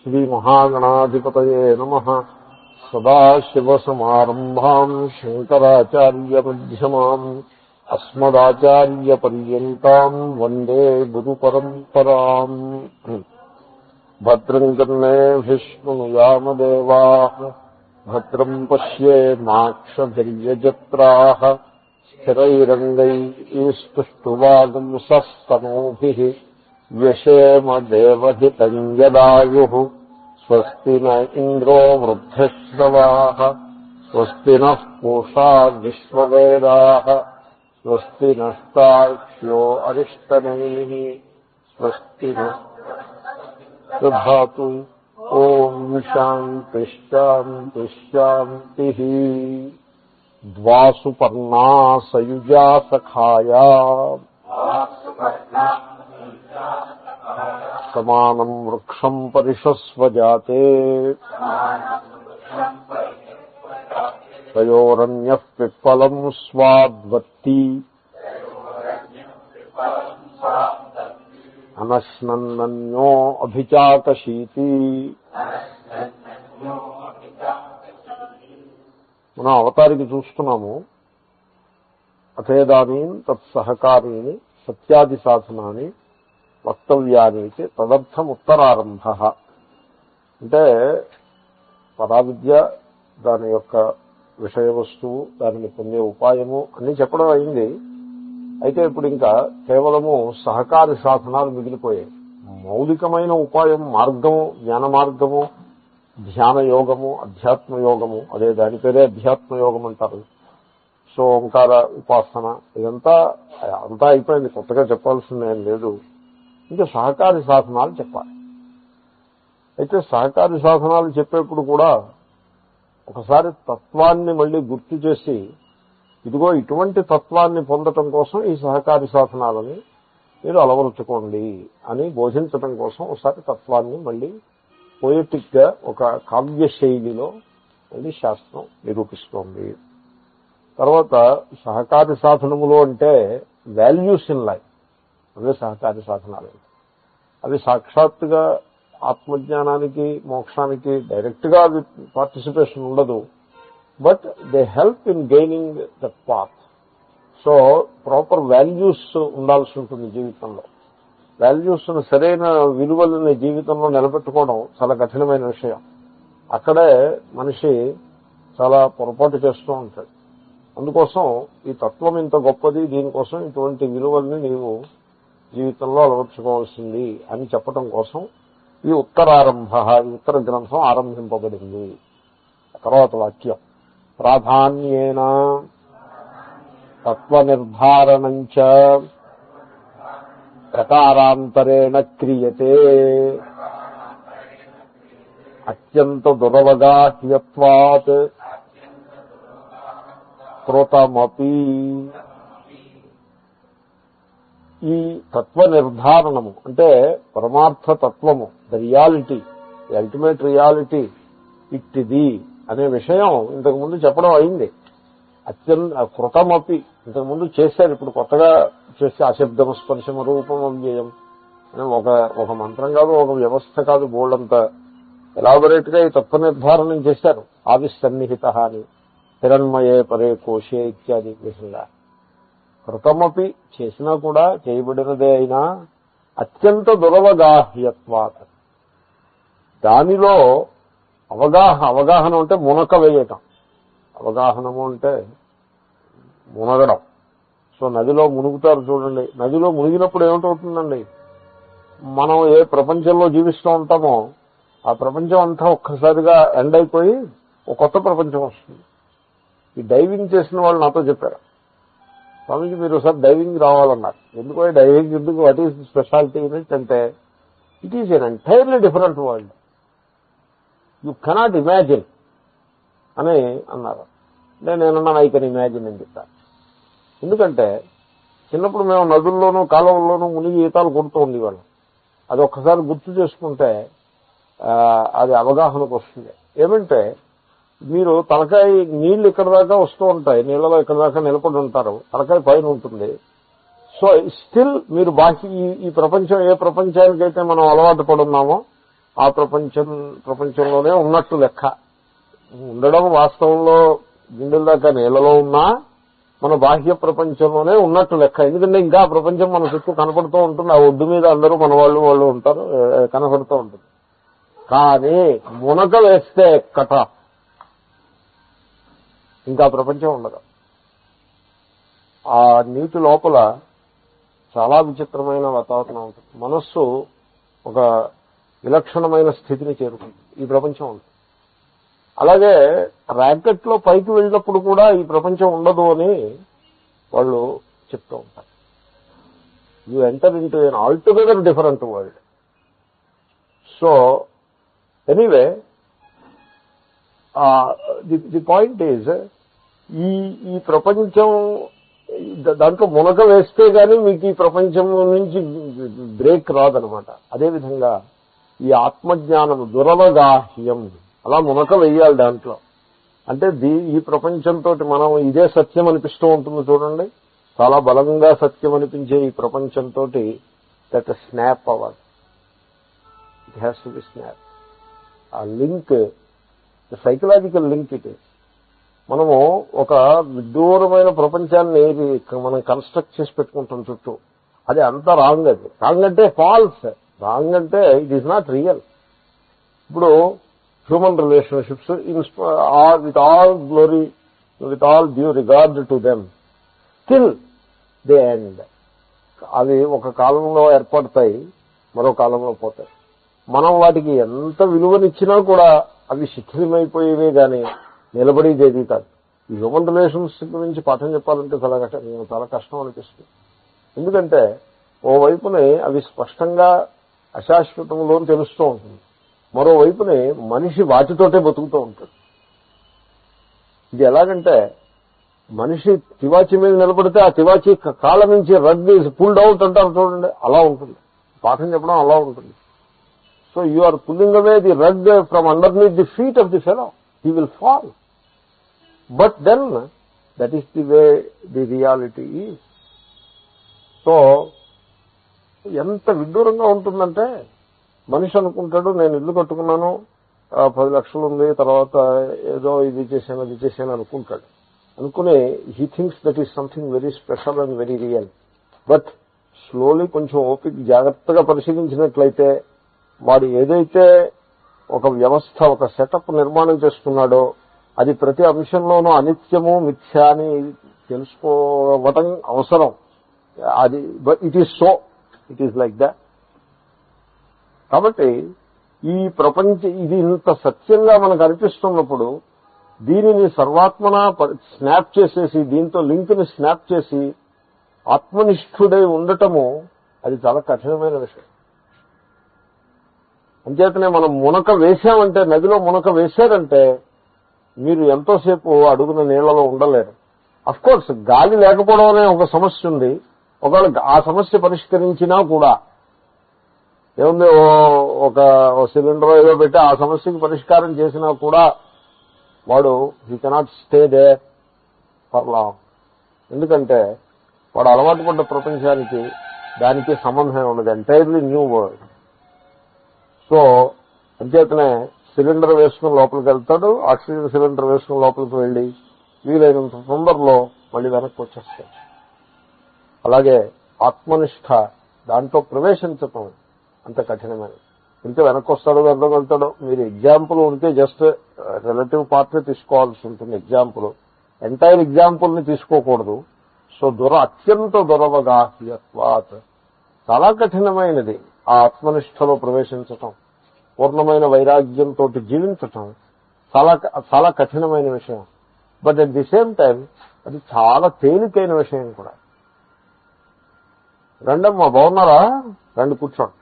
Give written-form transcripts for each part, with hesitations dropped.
శ్రీమహాగణాధిపతయే నమః. సదాశివసమారంభాం శంకరాచార్యమధ్యమాం అస్మదాచార్యపర్యంతాం వందే గురుపరంపరాం. భద్రం కర్ణేభిః శృణుయామదేవాః భద్రం పశ్యేమాక్షభిర్యజత్రాః స్థిరైరంగైస్తుష్టువాగుంసస్తనూభిః వ్యశేమ దేవహితం యదాయుః. స్వస్తి న ఇంద్రో వృద్ధశ్రవాః స్వస్తి నః పూషా విశ్వవేదాః స్వస్తి నష్టాక్ష్యో అరిష్టనైః స్వస్తి నః దధాతు. ఓం శాంతి శాంతి శాంతి. ద్వాసుపర్ణా సయుజా సఖాయా సమానం వృక్షం పరిషస్వజాతే తయోరన్యః పిప్పలం స్వాద్వత్తి అనశ్నన్నన్యో అభిచాకశీతి. మనం అవతారికి చూస్తున్నాము. అథేదానీన్ తత్సహకారీని సత్యాది సాధనాన్ని వక్తవ్యాని తదర్థం ఉత్తరారంభ. అంటే పరావిద్య, దాని యొక్క విషయ వస్తువు, దానిని పొందే ఉపాయము అన్నీ చెప్పడం అయింది. అయితే ఇప్పుడు ఇంకా కేవలము సహకారి సాధనాలు మిగిలిపోయాయి. మౌలికమైన ఉపాయం, మార్గము, జ్ఞాన మార్గము, ధ్యాన యోగము, అధ్యాత్మ యోగము, అదే దాని పేరే అధ్యాత్మ యోగం అంటారు. సో ఓంకార ఉపాసన, ఇదంతా అంతా అయిపోయింది, కొత్తగా చెప్పాల్సిందేం లేదు. ఇంకా సహకారి సాధనాలు చెప్పాలి. అయితే సహకారి సాధనాలు చెప్పేప్పుడు కూడా ఒకసారి తత్వాన్ని మళ్ళీ గుర్తు చేసి, ఇదిగో ఇటువంటి తత్వాన్ని పొందటం కోసం ఈ సహకారి సాధనాలని మీరు అలవరుచుకోండి అని బోధించడం కోసం ఒకసారి తత్వాన్ని మళ్ళీ పోయటిక్ గా ఒక కావ్య శైలిలో మళ్ళీ శాస్త్రం నిరూపిస్తోంది. తర్వాత సహకారి సాధనములు అంటే వాల్యూస్ ఇన్ లైఫ్, అవే సహకారి సాధనాలు. అవి సాక్షాత్తుగా ఆత్మజ్ఞానానికి, మోక్షానికి డైరెక్ట్ గా పార్టిసిపేషన్ ఉండదు, but they help in gaining that path. So proper values ఉండాల్సి ఉంటుంది జీవితంలో. వాల్యూస్, సరైన విలువలని జీవితంలో నిలబెట్టుకోవడం చాలా కఠినమైన విషయం. అక్కడే మనిషి చాలా పొరపాటు చేస్తూ ఉంటాడు. అందుకోసం ఈ తత్వం ఇంత గొప్పది, దీనికోసం ఇటువంటి విలువల్ని నీవు జీవితంలో అలవర్చుకోవాల్సింది అని చెప్పడం కోసం ఈ ఉత్తరారంభ, ఈ ఉత్తర గ్రంథం ఆరంభింపబడింది. తర్వాత వాక్యం ప్రాధాన్యేన తత్వ నిర్ధారణంచ ప్రకారాంతరేణ క్రియతే అత్యంత దురవగాహ్యత్వాత్ కృతమపి. ఈ తత్వ నిర్ధారణము అంటే పరమార్థ తత్వము, the reality, the ultimate reality ఇట్టిది అనే విషయం ఇంతకుముందు చెప్పడం అయింది. అత్యంత కృతమపి ఇంతకుముందు చేశారు, ఇప్పుడు కొత్తగా చేస్తే అశబ్దం స్పర్శమ రూపం అవ్యయం అని ఒక మంత్రం కాదు, ఒక వ్యవస్థ కాదు, బోల్డంత ఎలాబొరేట్ గా ఈ తత్వ నిర్ధారణం చేశారు. ఆవిసన్నిహిత అని, హిరణ్మయే పరే కోశే ఇత్యాది విధంగా. కృతమపి చేసినా కూడా, చేయబడినదే అయినా అత్యంత దురవగాహ్యత్వాత, దానిలో అవగాహన అంటే మునక వేయటం. అవగాహనము అంటే మునగడం. సో నదిలో మునుగుతారు చూడండి, నదిలో మునిగినప్పుడు ఏమిటవుతుందండి, మనం ఏ ప్రపంచంలో జీవిస్తూ ఉంటామో ఆ ప్రపంచం అంతా ఒక్కసారిగా ఎండ్ అయిపోయి ఒక కొత్త ప్రపంచం వస్తుంది. ఈ డైవింగ్ చేసిన వాళ్ళు నాతో చెప్పారు, స్వామిజీ మీరు ఒకసారి డైవింగ్ రావాలన్నారు. ఎందుకు డైవింగ్ ఎందుకు, what is speciality in it అంటే, it is an entirely different world, you cannot imagine అని అన్నారు. నేనన్నాను ఐ కెన్ ఇమాజిన్ అని చెప్తాను. ఎందుకంటే చిన్నప్పుడు మేము నదుల్లోనూ కాలువల్లోనూ మునిగి ఈతాలు కొడుతూ ఉండేవాళ్ళం. అది ఒక్కసారి గుర్తు చేసుకుంటే అది అవగాహనకు వస్తుంది. ఏమంటే మీరు తలకాయ నీళ్లు ఇక్కడ దాకా వస్తూ ఉంటాయి, నీళ్లలో ఇక్కడ దాకా నిలబడి ఉంటారు, తలకాయ పైన ఉంటుంది. సో స్టిల్ మీరు బాకీ ఈ ప్రపంచం ఏ ప్రపంచానికైతే మనం అలవాటు పడున్నామో ఆ ప్రపంచంలోనే ఉన్నట్టు లెక్క. ఉండడం వాస్తవంలో గుండెల దాకా నీళ్ళలో ఉన్నా మన బాహ్య ప్రపంచంలోనే ఉన్నట్టు లెక్క. ఎందుకంటే ఇంకా ప్రపంచం మన చుట్టూ కనపడుతూ ఉంటుంది. ఆ ఒడ్డు మీద అందరూ మన వాళ్ళు ఉంటారు, కనపడుతూ ఉంటుంది. కానీ మునక వేస్తే కట ఇంకా ప్రపంచం ఉండదు. ఆ నీటి లోపల చాలా విచిత్రమైన వాతావరణం ఉంటుంది. మనస్సు ఒక విలక్షణమైన స్థితిని చేరుకుంటుంది. ఈ ప్రపంచం ఉంటుంది. అలాగే ర్యాకెట్ లో పైకి వెళ్ళినప్పుడు కూడా ఈ ప్రపంచం ఉండదు అని వాళ్ళు చెప్తూ ఉంటారు. You enter into an altogether different world. So anyway the point is ఈ ప్రపంచం దాంట్లో మునక వేస్తే గానీ మీకు ఈ ప్రపంచం నుంచి బ్రేక్ రాదనమాట. అదేవిధంగా ఈ ఆత్మజ్ఞానం దురవగాహ్యం, అలా మునక వెయ్యాలి దాంట్లో. అంటే ఈ ప్రపంచంతో మనం ఇదే సత్యం అనిపిస్తూ ఉంటుంది చూడండి. చాలా బలంగా సత్యం అనిపించే ఈ ప్రపంచంతో దట్ స్నాప్ అవ్వాలి. It has to be snap. ఆ లింక్ సైకలాజికల్ లింక్ ఇది. మనము ఒక విదూరమైన ప్రపంచాన్ని మనం కన్స్ట్రక్ట్ చేసి పెట్టుకుంటాం చుట్టూ. అది అంత రాంగ్. అది రాంగ్ అంటే ఫాల్స్. రాంగ్ అంటే ఇట్ ఈస్ నాట్ రియల్. ఇప్పుడు human relationships with all glory, with all due regard to them, still they end. అవి ఒక కాలంలో ఏర్పడతాయి, మరో కాలంలో పోతాయి. మనం వాటికి ఎంత విలువనిచ్చినా కూడా అవి శిథిలమైపోయేవే కానీ నిలబడేది కాదు. ఈ హ్యూమన్ రిలేషన్స్ గురించి పాఠం చెప్పాలంటే చాలా కష్టం అనిపిస్తుంది. ఎందుకంటే ఓవైపునే అవి స్పష్టంగా అశాశ్వతంలో తెలుస్తూ ఉంటుంది, మరోవైపునే మనిషి వాటితోటే బతుకుతూ ఉంటాడు. ఇది ఎలాగంటే మనిషి తివాచి మీద నిలబడితే ఆ తివాచి కాళ్ళ నుంచి రగ్ ఈజ్ పుల్డ్ అవుట్ అంటారు చూడండి, అలా ఉంటుంది. పాఠం చెప్పడం అలా ఉంటుంది. So you are pulling away the rug from underneath the feet of the fellow. He will fall. But then that is the way the reality is. So ఎంత విడ్డూరంగా ఉంటుందంటే మనిషి అనుకుంటాడు నేను ఇల్లు కట్టుకున్నాను, 10 లక్షలు ఉంది, తర్వాత ఏదో ఇది చేశాను అది చేశాను అనుకుంటాడు. అనుకుని he thinks that is something very special and very real. But slowly కొంచెం ఓపిక జాగ్రత్తగా పరిశీలించినట్లయితే వాడు ఏదైతే ఒక వ్యవస్థ, ఒక సెటప్ నిర్మాణం చేసుకున్నాడో అది ప్రతి అంశంలోనూ అనిత్యము మిథ్య అని తెలుసుకోవటం అవసరం. అది it is so, it is like that. కాబట్టి ఈ ఇది ఇంత సత్యంగా మనకు అనిపిస్తున్నప్పుడు దీనిని సర్వాత్మన స్నాప్ చేసేసి, దీంతో లింక్ ని స్నాప్ చేసి ఆత్మనిష్ఠుడై ఉండటము అది చాలా కఠినమైన విషయం. అంచేతనే మనం మునక వేశామంటే, నదిలో మునక వేశారంటే మీరు ఎంతోసేపు అడుగున నీళ్లలో ఉండలేరు. అఫ్కోర్స్ గాలి లేకపోవడం అనే ఒక సమస్య ఉంది. ఒకవేళ ఆ సమస్య పరిష్కరించినా కూడా ఏముంది, ఒక సిలిండర్ ఏదో పెట్టి ఆ సమస్యకి పరిష్కారం చేసినా కూడా వాడు he cannot stay there for long. ఎందుకంటే వాడు అలవాటు పడ్డ ప్రపంచానికి దానికి సంబంధం ఉన్నది, ఎంటైర్లీ న్యూ వరల్డ్. సో అంచేతనే సిలిండర్ వేసుకుని లోపలికి వెళ్తాడు, ఆక్సిజన్ సిలిండర్ వేసుకుని లోపలికి వెళ్ళి వీలైనంత తొందరలో మళ్ళీ వెనక్కి వచ్చేస్తాడు. అలాగే ఆత్మనిష్ట దాంట్లో ప్రవేశించటం అంత కఠినమైన. ఇంకా వెనక్కి వస్తాడో వెనక్కి వెళ్తాడో మీరు ఎగ్జాంపుల్ ఉంటే జస్ట్ రిలేటివ్ పార్ట్ తీసుకోవాల్సి ఉంటుంది. ఎగ్జాంపుల్ ఎంటైర్ ఎగ్జాంపుల్ ని తీసుకోకూడదు. సో అత్యంత దురవగాహ్యత్వాత్, చాలా కఠినమైనది ఆ ఆత్మనిష్టలో ప్రవేశించటం, పూర్ణమైన వైరాగ్యంతో జీవించటం చాలా చాలా కఠినమైన విషయం. But at the same time అది చాలా తేలికైన విషయం కూడా. రండమ్మా, బాగున్నారా? రండి కూర్చోండి.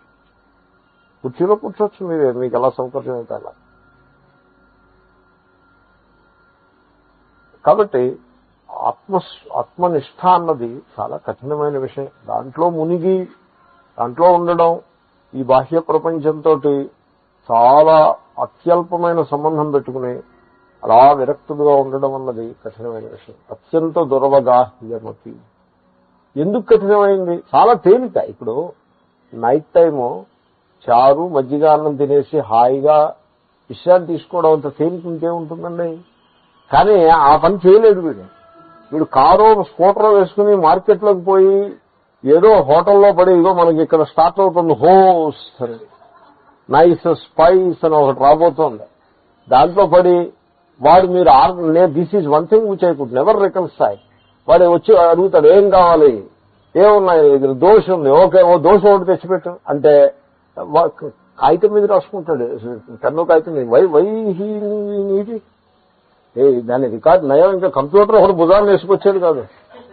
కుర్చీలో కూర్చోవచ్చు, మీకు ఎలా సౌకర్యం అయితే అలా. కాబట్టి ఆత్మనిష్ట అన్నది చాలా కఠినమైన విషయం. దాంట్లో మునిగి దాంట్లో ఉండడం, ఈ బాహ్య ప్రపంచంతో చాలా అత్యల్పమైన సంబంధం పెట్టుకుని అలా విరక్తుడుగా ఉండడం అన్నది కఠినమైన విషయం. అత్యంత దురవగాహ్యమతి. ఎందుకు కఠినమైంది? చాలా తేలిక. ఇప్పుడు నైట్ టైము చారు మజ్జిగ అన్నం తినేసి హాయిగా విశ్రాంతి తీసుకోవడం అంత తేలిక ఇంకేముంటుందండి. కానీ ఆ పని చేయలేడు వీడు కారో స్కూటరో వేసుకుని మార్కెట్లోకి పోయి ఏదో హోటల్లో పడి ఇదో మనకి ఇక్కడ స్టార్ట్ అవుతుంది హోస్ అని నైస్ స్పైస్ అని ఒకటి రాబోతోంది. దాంట్లో పడి వాడు మీరు this is one thing which I could never reconcile. వాడు వచ్చి అడుగుతాడు ఏం కావాలి, ఏమున్నాయి, దోశ ఉంది, ఓకే ఓ దోశ ఒకటి తెచ్చిపెట్టు అంటే కాగితం మీద రాసుకుంటాడు, పెన్ను కాగితం మీద. వై నీటి దాని రికార్డు నయం. ఇంకా కంప్యూటర్ ఒకటి భుజాన్ని వేసుకొచ్చేది కాదు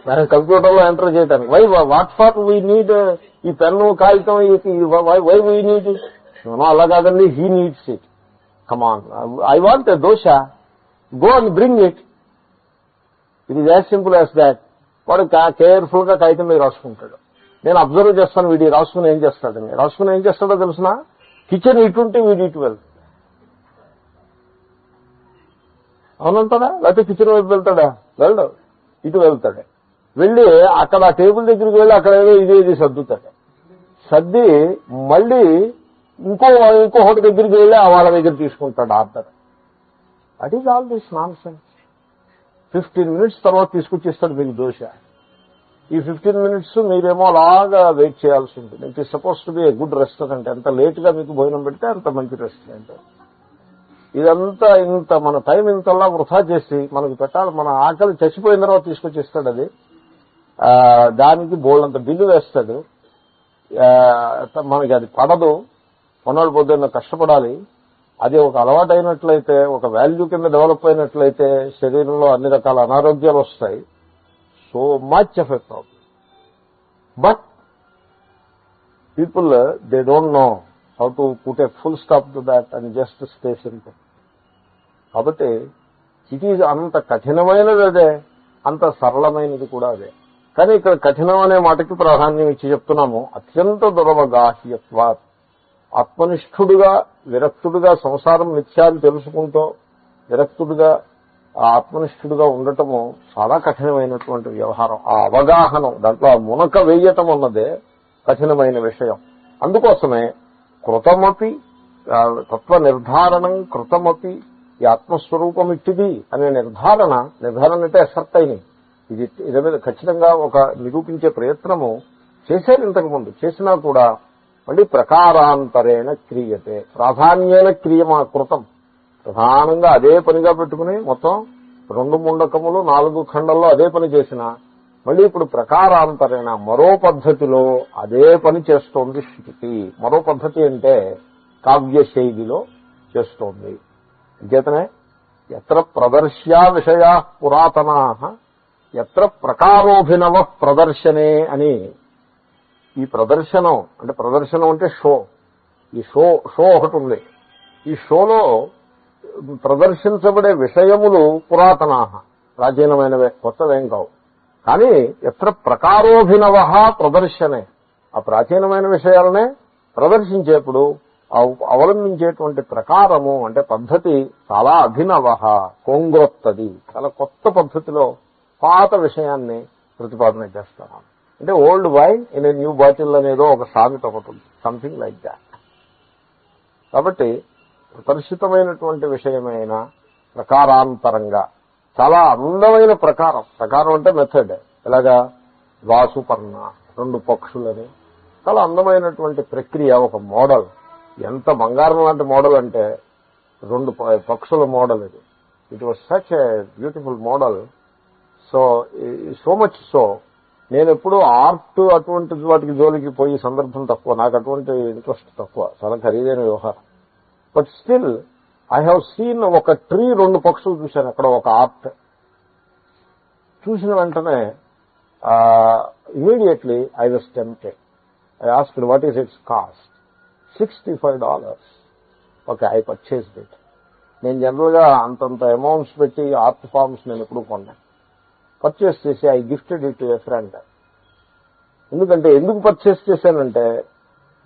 దాని కంప్యూటర్లో ఎంటర్ చేయడానికి. వాట్ ఫార్ వీ నీడ్ ఈ పెన్ను కాగితం, వై వీ నీడ్ అలా కాదండి, he needs it. Come on, I want dosa, go and bring it. It is as simple as that. వాడు కేర్ఫుల్ గా కాగితం మీద రాసుకుంటాడు. నేను అబ్జర్వ్ చేస్తాను వీడి రాసుకుని ఏం చేస్తాడో తెలుసునా, కిచెన్ ఇటుంటే వీడి ఇటు వెళ్తాడు. అవునంటాడా? లేకపోతే కిచెన్ వైపు వెళ్తాడా? వెళ్ళడు, ఇటు వెళ్తాడు. వెళ్ళి అక్కడ టేబుల్ దగ్గరికి వెళ్ళి అక్కడ ఏదో ఇది సర్దుతాడు. సర్ది మళ్ళీ ఇంకొకటి దగ్గరికి వెళ్ళి వాళ్ళ దగ్గర తీసుకుంటాడు order. That is all this non sense. 15 minutes తర్వాత తీసుకొచ్చేస్తాడు మీకు దోశ. ఈ 15 minutes మీరేమో అలాగా వెయిట్ చేయాల్సి ఉంటుంది. It is suppose to be a good restaurant. ఎంత లేట్ గా మీకు భోజనం పెడితే అంత మంచి రెస్టారెంట్. ఇదంతా ఇంత మన టైం ఇంతలా వృధా చేసి మనకు పెట్టాలి. మన ఆకలి చచ్చిపోయిన తర్వాత తీసుకొచ్చేస్తాడు. అది దానికి బోల్డంత బిల్లు వేస్తాడు. మనకి అది పడదు. కొన్నాళ్ళు పొద్దున్న కష్టపడాలి. అది ఒక అలవాటు అయినట్లయితే, ఒక వాల్యూ కింద డెవలప్ అయినట్లయితే శరీరంలో అన్ని రకాల అనారోగ్యాలు వస్తాయి. So much of a problem. But people they don't know how to put a full stop to that and just stay simple. కాబట్టి ఇట్ ఈజ్ అంత కఠినమైనది అదే, అంత సరళమైనది కూడా అదే. కానీ ఇక్కడ కఠినం అనే మాటకి ప్రాధాన్యం ఇచ్చి చెప్తున్నాము. అత్యంత దురవగాహ్యత్వాత్, ఆత్మనిష్ఠుడుగా విరక్తుడుగా సంసారం మిథ్యాన్ని తెలుసుకుంటూ విరక్తుడుగా ఆత్మనిష్ఠుడుగా ఉండటము చాలా కఠినమైనటువంటి వ్యవహారం. ఆ అవగాహన, దాంట్లో ఆ మునక వేయటం అన్నదే కఠినమైన విషయం. అందుకోసమే కృతమపి తత్వ నిర్ధారణం కృతమపి ఈ ఆత్మస్వరూపం ఇట్టిది అనే నిర్ధారణ అంటే అసర్ట్ అయినది. ఇది మీద ఖచ్చితంగా ఒక నిరూపించే ప్రయత్నము చేశారు ఇంతకు ముందు. చేసినా కూడా మళ్ళీ ప్రకారాంతరేణ క్రియతే, ప్రాధాన్యమైన క్రియమా కృతం. ప్రధానంగా అదే పనిగా పెట్టుకుని మొత్తం 2 ముండకములు 4 ఖండల్లో అదే పని చేసిన మళ్ళీ ఇప్పుడు ప్రకారాంతరేణ మరో పద్ధతిలో అదే పని చేస్తోంది శృతి. మరో పద్ధతి అంటే కావ్య శైలిలో చేస్తోంది. అంచేతనే ఎత్ర ప్రదర్శ్యా విషయా పురాతనా ఎత్ర ప్రకారోభినవ ప్రదర్శనే అని. ఈ ప్రదర్శనం అంటే షో. ఈ షో ఒకటి ఉంది. ఈ షోలో ప్రదర్శించబడే విషయములు పురాతనా, ప్రాచీనమైనవే, కొత్తవేం కావు. కానీ ఎత్ర ప్రకారోభినవ ప్రదర్శనే, ఆ ప్రాచీనమైన విషయాలనే ప్రదర్శించేప్పుడు అవలంబించేటువంటి ప్రకారము అంటే పద్ధతి చాలా అభినవ, కొంగొత్తది, చాలా కొత్త పద్ధతిలో పాత విషయాన్ని ప్రతిపాదన చేస్తాను. అంటే old wine in a new bottle అనేదో ఒక సామెత ఒకటి ఉంది, సంథింగ్ లైక్ దాట్. కాబట్టి ప్రదర్శితమైనటువంటి విషయమైన ప్రకారాంతరంగా చాలా అందమైన ప్రకారం అంటే మెథడ్. ఎలాగా వాసుపర్ణ 2 పక్షులని చాలా అందమైనటువంటి ప్రక్రియ, ఒక మోడల్. ఎంత బంగారం లాంటి మోడల్ అంటే 2 పక్షుల మోడల్ ఇది. It was such a beautiful model. So much so నేను ఎప్పుడూ ఆర్ట్ అటువంటి వాటికి జోలికి పోయి సందర్భం తక్కువ, నాకు అటువంటి ఇంట్రెస్ట్ తక్కువ, చాలా ఖరీదైన వ్యవహారం. But still I have seen ఒక ట్రీ 2 పక్షులు చూశాను అక్కడ, ఒక ఆర్ట్ చూసిన వెంటనే immediately I was tempted. I asked what is it's cost. $65. Okay, I purchased it. నేను జనరల్గా అంతంత అమౌంట్స్ పెట్టి ఆర్ట్ ఫార్మ్స్ నేను ఎప్పుడు కొన్నాను. పర్చేస్ చేసి I gifted it to a friend. ఎందుకు పర్చేస్ చేశానంటే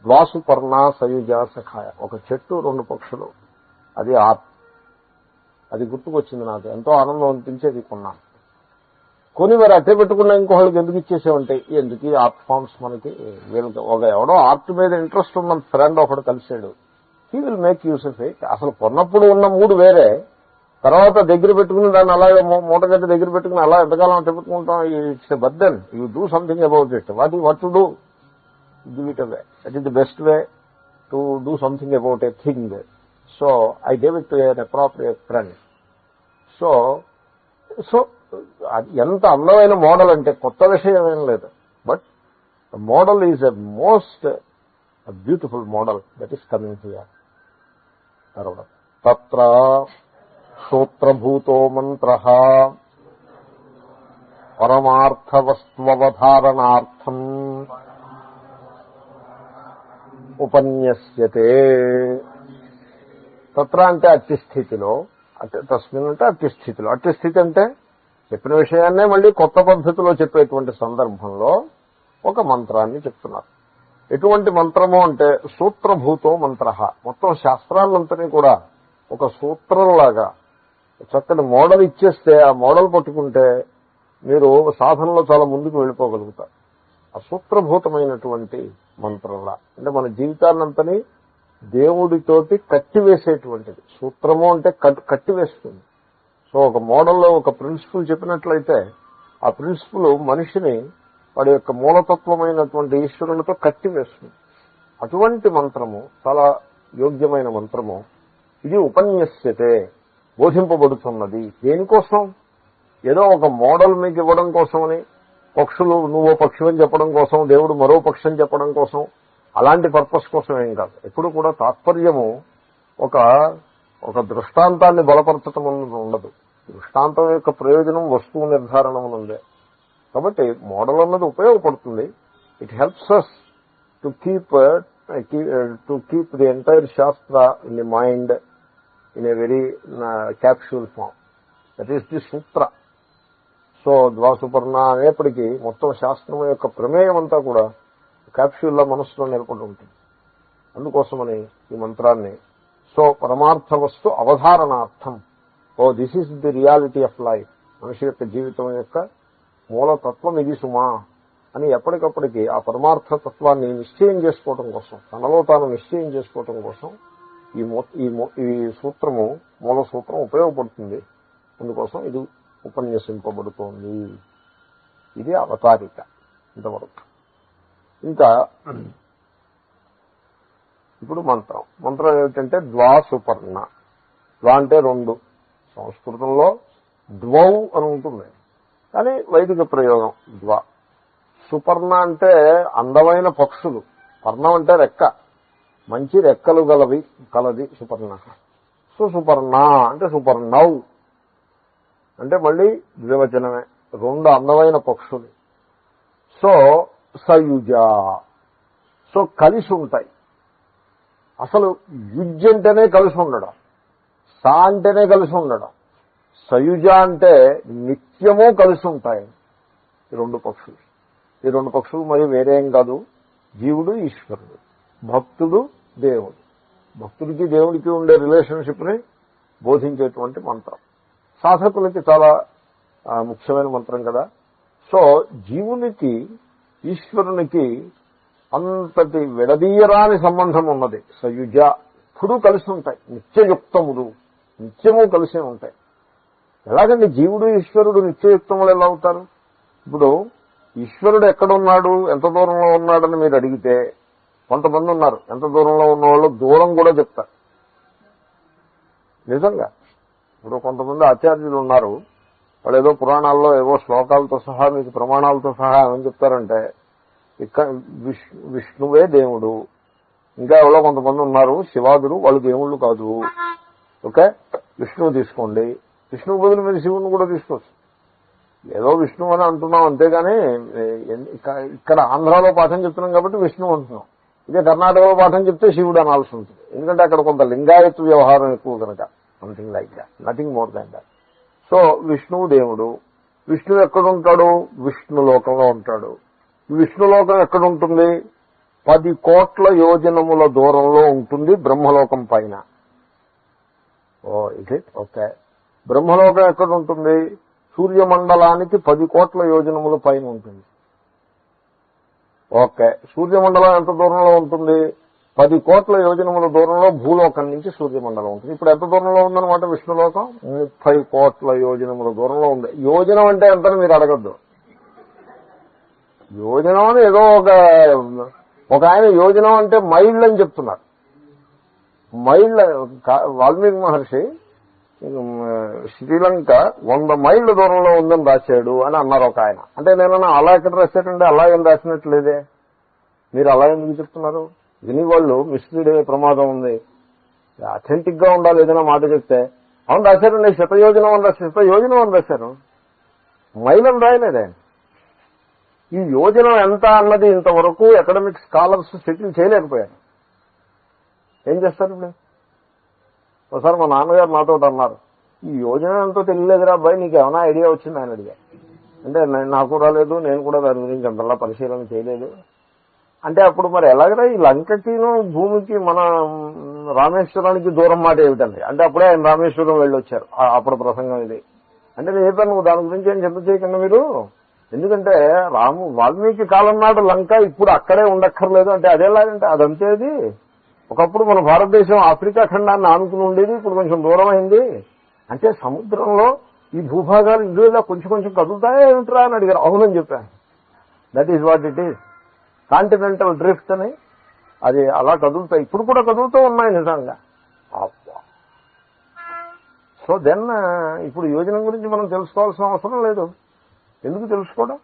వాసుపర్ణ సయుజ సఖాయ, ఒక చెట్టు 2 పక్షులు, అది ఆర్ట్. అది గుర్తుకొచ్చింది నాకు, ఎంతో ఆనందం అనిపించేది కొన్నాను. కొని మరి అట్టే పెట్టుకున్నా ఇంకోళ్ళకి ఎందుకు ఇచ్చేసేవంటే ఎందుకు ఈ ఆర్ట్ ఫామ్స్ మనకి వీళ్ళకి ఎవడో ఆర్ట్ మీద ఇంట్రెస్ట్ ఉన్న ఫ్రెండ్ ఒకడు కలిసాడు, he will make use of it. అసలు కొన్నప్పుడు ఉన్న మూడు వేరే, తర్వాత దగ్గర పెట్టుకుని దాన్ని అలాగే మూటగడ్డ దగ్గర పెట్టుకుని అలా ఎంతకాలం అట్ట పెట్టుకుంటాం. It's a burden. You do something about it. What to do? Give it away. That is the best way to do something about a thing. So I gave it to an appropriate friend. So ఎంత అందమైన model అంటే కొత్త విషయం ఏం లేదు. But the model is a most beautiful model that is coming here. తర్వాత తత్ర సూత్రభూతో మంత్రః పరమార్థవస్త్వవధారణార్థం ఉపన్యస్యతే. తత్ర అంటే అట్టి స్థితిలో, తస్మిన్ అంటే అట్టి స్థితిలో. అట్టి స్థితి అంటే చెప్పిన విషయాన్నే మళ్ళీ కొత్త పద్ధతిలో చెప్పేటువంటి సందర్భంలో ఒక మంత్రాన్ని చెప్తున్నారు. ఎటువంటి మంత్రము అంటే సూత్రభూతో మంత్రః. మొత్తం శాస్త్రాలంతని కూడా ఒక సూత్రంలాగా చక్కటి మోడల్ ఇచ్చేస్తే ఆ మోడల్ పట్టుకుంటే మీరు సాధనలో చాలా ముందుకు వెళ్ళిపోగలుగుతారు. ఆ సూత్రభూతమైనటువంటి మంత్రంలా అంటే మన జీవితాన్నంతని దేవుడితోటి కట్టివేసేటువంటిది. సూత్రము అంటే కట్టివేస్తుంది. సో ఒక మోడల్లో ఒక ప్రిన్సిపుల్ చెప్పినట్లయితే ఆ ప్రిన్సిపుల్ మనిషిని వాడి యొక్క మూలతత్వమైనటువంటి ఈశ్వరునితో కట్టివేస్తుంది. అటువంటి మంత్రము చాలా యోగ్యమైన మంత్రము. ఇది ఉపన్యస్యతే, బోధింపబడుతున్నది. దేనికోసం? ఏదో ఒక మోడల్ మీకు ఇవ్వడం కోసమని, పక్షులు నువ్వో పక్షి అని చెప్పడం కోసం, దేవుడు మరో పక్షి అని చెప్పడం కోసం, అలాంటి పర్పస్ కోసం ఏం కాదు. ఎప్పుడు కూడా తాత్పర్యము ఒక దృష్టాంతాన్ని బలపరచటం ఉండదు. దృష్టాంతం యొక్క ప్రయోజనం వస్తువు నిర్ధారణమునుందే. కాబట్టి మోడల్ అన్నది ఉపయోగపడుతుంది. It helps us to keep the entire shastra in the mind in a very capsule form. That is the sutra. So ద్వాసుపర్ణ అనేప్పటికీ మొత్తం శాస్త్రం యొక్క ప్రమేయం అంతా కూడా క్యాప్సూల్లో మనస్సులో నిలబడి ఉంటుంది. అందుకోసమని ఈ మంత్రాన్ని సో పరమార్థ వస్తు అవధారణార్థం, this is the reality of life, మనిషి యొక్క జీవితం యొక్క మూలతత్వం ఇది సుమా అని ఎప్పటికప్పటికీ ఆ పరమార్థ తత్వాన్ని నిశ్చయం చేసుకోవడం కోసం, తనలో తాను నిశ్చయం చేసుకోవడం కోసం ఈ సూత్రము, మూల సూత్రం ఉపయోగపడుతుంది. అందుకోసం ఇది ఉపన్యసింపబడుతోంది. ఇది అవతారిక. ఇంతవరకు ఇంకా ఇప్పుడు మంత్రం ఏమిటంటే ద్వాసుపర్ణ. ద్వా అంటే రెండు. సంస్కృతంలో ద్వౌ అని ఉంటుంది, కానీ వైదిక ప్రయోగం ద్వా. సుపర్ణ అంటే అందమైన పక్షులు. పర్ణం అంటే రెక్క, మంచి రెక్కలు కలది సుపర్ణ. సో సుపర్ణ అంటే సుపర్ణౌ అంటే మళ్ళీ ద్వివచనమే, రెండు అందమైన పక్షులు. సో సయుజ, సో కలిసి ఉంటాయి. అసలు యుజ్ అంటేనే కలిసి ఉండడం, సా అంటేనే కలిసి ఉండడం. సయుజ అంటే నిత్యము కలిసి ఉంటాయి ఈ రెండు పక్షులు. ఈ రెండు పక్షులు మరి వేరేం కాదు, జీవుడు ఈశ్వరుడు, భక్తుడు దేవుడు. భక్తుడికి దేవుడికి ఉండే రిలేషన్షిప్ని బోధించేటువంటి మంత్రం. సాధకులకి చాలా ముఖ్యమైన మంత్రం కదా. సో జీవునికి ఈశ్వరునికి అంతటి విడదీయరాని సంబంధం ఉన్నది. సయుజ ఇప్పుడు కలిసి ఉంటాయి, నిత్యయుక్తములు, నిత్యము కలిసి ఉంటాయి. ఎలాగండి జీవుడు ఈశ్వరుడు నిత్యయుక్తములు ఎలా అవుతారు? ఇప్పుడు ఈశ్వరుడు ఎక్కడున్నాడు, ఎంత దూరంలో ఉన్నాడని మీరు అడిగితే కొంతమంది ఉన్నారు ఎంత దూరంలో ఉన్న వాళ్ళు దూరం కూడా చెప్తారు. నిజంగా ఇప్పుడు కొంతమంది ఆచార్యులు ఉన్నారు, వాళ్ళు ఏదో పురాణాల్లో ఏవో శ్లోకాలతో సహా మీకు ప్రమాణాలతో సహా ఏమని చెప్తారంటే ఇక్కడ విష్ణువే దేవుడు. ఇంకా ఎవరో కొంతమంది ఉన్నారు శివాదుడు, వాళ్ళు దేవుళ్ళు కాదు. ఓకే, విష్ణువు తీసుకోండి, విష్ణువు బదులు మీరు శివుని కూడా తీసుకోవచ్చు. ఏదో విష్ణువు అని అంటున్నాం అంతేగాని ఇక్కడ ఆంధ్రాలో పాఠం చెప్తున్నాం కాబట్టి విష్ణువు అంటున్నాం. ఇదే కర్ణాటకలో పాఠం చెప్తే శివుడు అనాల్సి ఉంటుంది, ఎందుకంటే అక్కడ కొంత లింగాయత్ వ్యవహారం ఎక్కువ కనుక. Something like that, nothing more than that. So విష్ణువు దేవుడు. విష్ణువు ఎక్కడుంటాడు? విష్ణు లోకంలో ఉంటాడు. విష్ణులోకం ఎక్కడుంటుంది? 10 కోట్ల యోజనముల దూరంలో ఉంటుంది, బ్రహ్మలోకం పైన. ఓ ఇట్ ఓకే. బ్రహ్మలోకం ఎక్కడుంటుంది? సూర్యమండలానికి 10 కోట్ల యోజనముల పైన ఉంటుంది. ఓకే, సూర్యమండలం ఎంత దూరంలో ఉంటుంది? 10 కోట్ల యోజనముల దూరంలో భూలోకం నుంచి సూర్యమండలం ఉంటుంది. ఇప్పుడు ఎంత దూరంలో ఉందన్నమాట విష్ణులోకం? 30 కోట్ల యోజనముల దూరంలో ఉంది. యోజనం అంటే ఎంతని మీరు అడగద్దు. యోజనం అని ఏదో ఒక ఆయన యోజనం అంటే మైళ్ళు అని చెప్తున్నారు. మైళ్ళ వాల్మీకి మహర్షి శ్రీలంక 100 మైళ్ళ దూరంలో ఉందని రాశాడు అని అన్నారు ఒక ఆయన. అంటే నేనన్నా అలా ఎక్కడ రాశాడంటే అలా ఏం రాసినట్లేదే, మీరు అలా ఎందుకు చెప్తున్నారు? విని వాళ్ళు మిస్లీడ్ అయ్యే ప్రమాదం ఉంది. అథెంటిక్ గా ఉండాలి. ఏదైనా మాట చెప్తే అవును రాశారండి, శతయోజనం అని రాశారు, మైలం రాయలేదే. ఈ యోజనం ఎంత అన్నది ఇంతవరకు అకాడమిక్ స్కాలర్స్ సెటిల్ చేయలేకపోయారు. ఏం చేస్తారు ఇప్పుడు? ఒకసారి మా నాన్నగారు నాతో అన్నారు, ఈ యోజన ఎంతో తెలియలేదురా అబ్బాయి, నీకు ఏమైనా ఐడియా వచ్చింది ఆయన అడిగారు. అంటే నాకు రాలేదు, నేను కూడా దాని గురించి అంతలా పరిశీలన చేయలేదు. అంటే అప్పుడు మరి ఎలాగరా ఈ లంకకిను భూమికి మన రామేశ్వరానికి దూరం మాట ఏమిటండి? అంటే అప్పుడే ఆయన రామేశ్వరం వెళ్ళొచ్చారు, అప్పుడు ప్రసంగం ఇది. అంటే నేను చెప్పాను, నువ్వు దాని గురించి ఏం చింత చేయకుండా మీరు, ఎందుకంటే వాల్మీకి కాలం నాడు లంక ఇప్పుడు అక్కడే ఉండక్కర్లేదు. అంటే అదేలాగంటే అదంతేది. ఒకప్పుడు మన భారతదేశం ఆఫ్రికా ఖండాన్ని ఆనుకుని ఉండేది, ఇప్పుడు కొంచెం దూరం అయింది. అంటే సముద్రంలో ఈ భూభాగాలు ఇందులో కొంచెం కొంచెం కదులుతాయా ఏమిట్రా అని అడిగారు. అవునని చెప్పాను. That is what it is. Continental drift అని అది అలా కదులుతాయి, ఇప్పుడు కూడా కదులుతూ ఉన్నాయి నిజంగా. సో దెన్ ఇప్పుడు యోజన గురించి మనం తెలుసుకోవాల్సిన అవసరం లేదు. ఎందుకు తెలుసుకోవడం?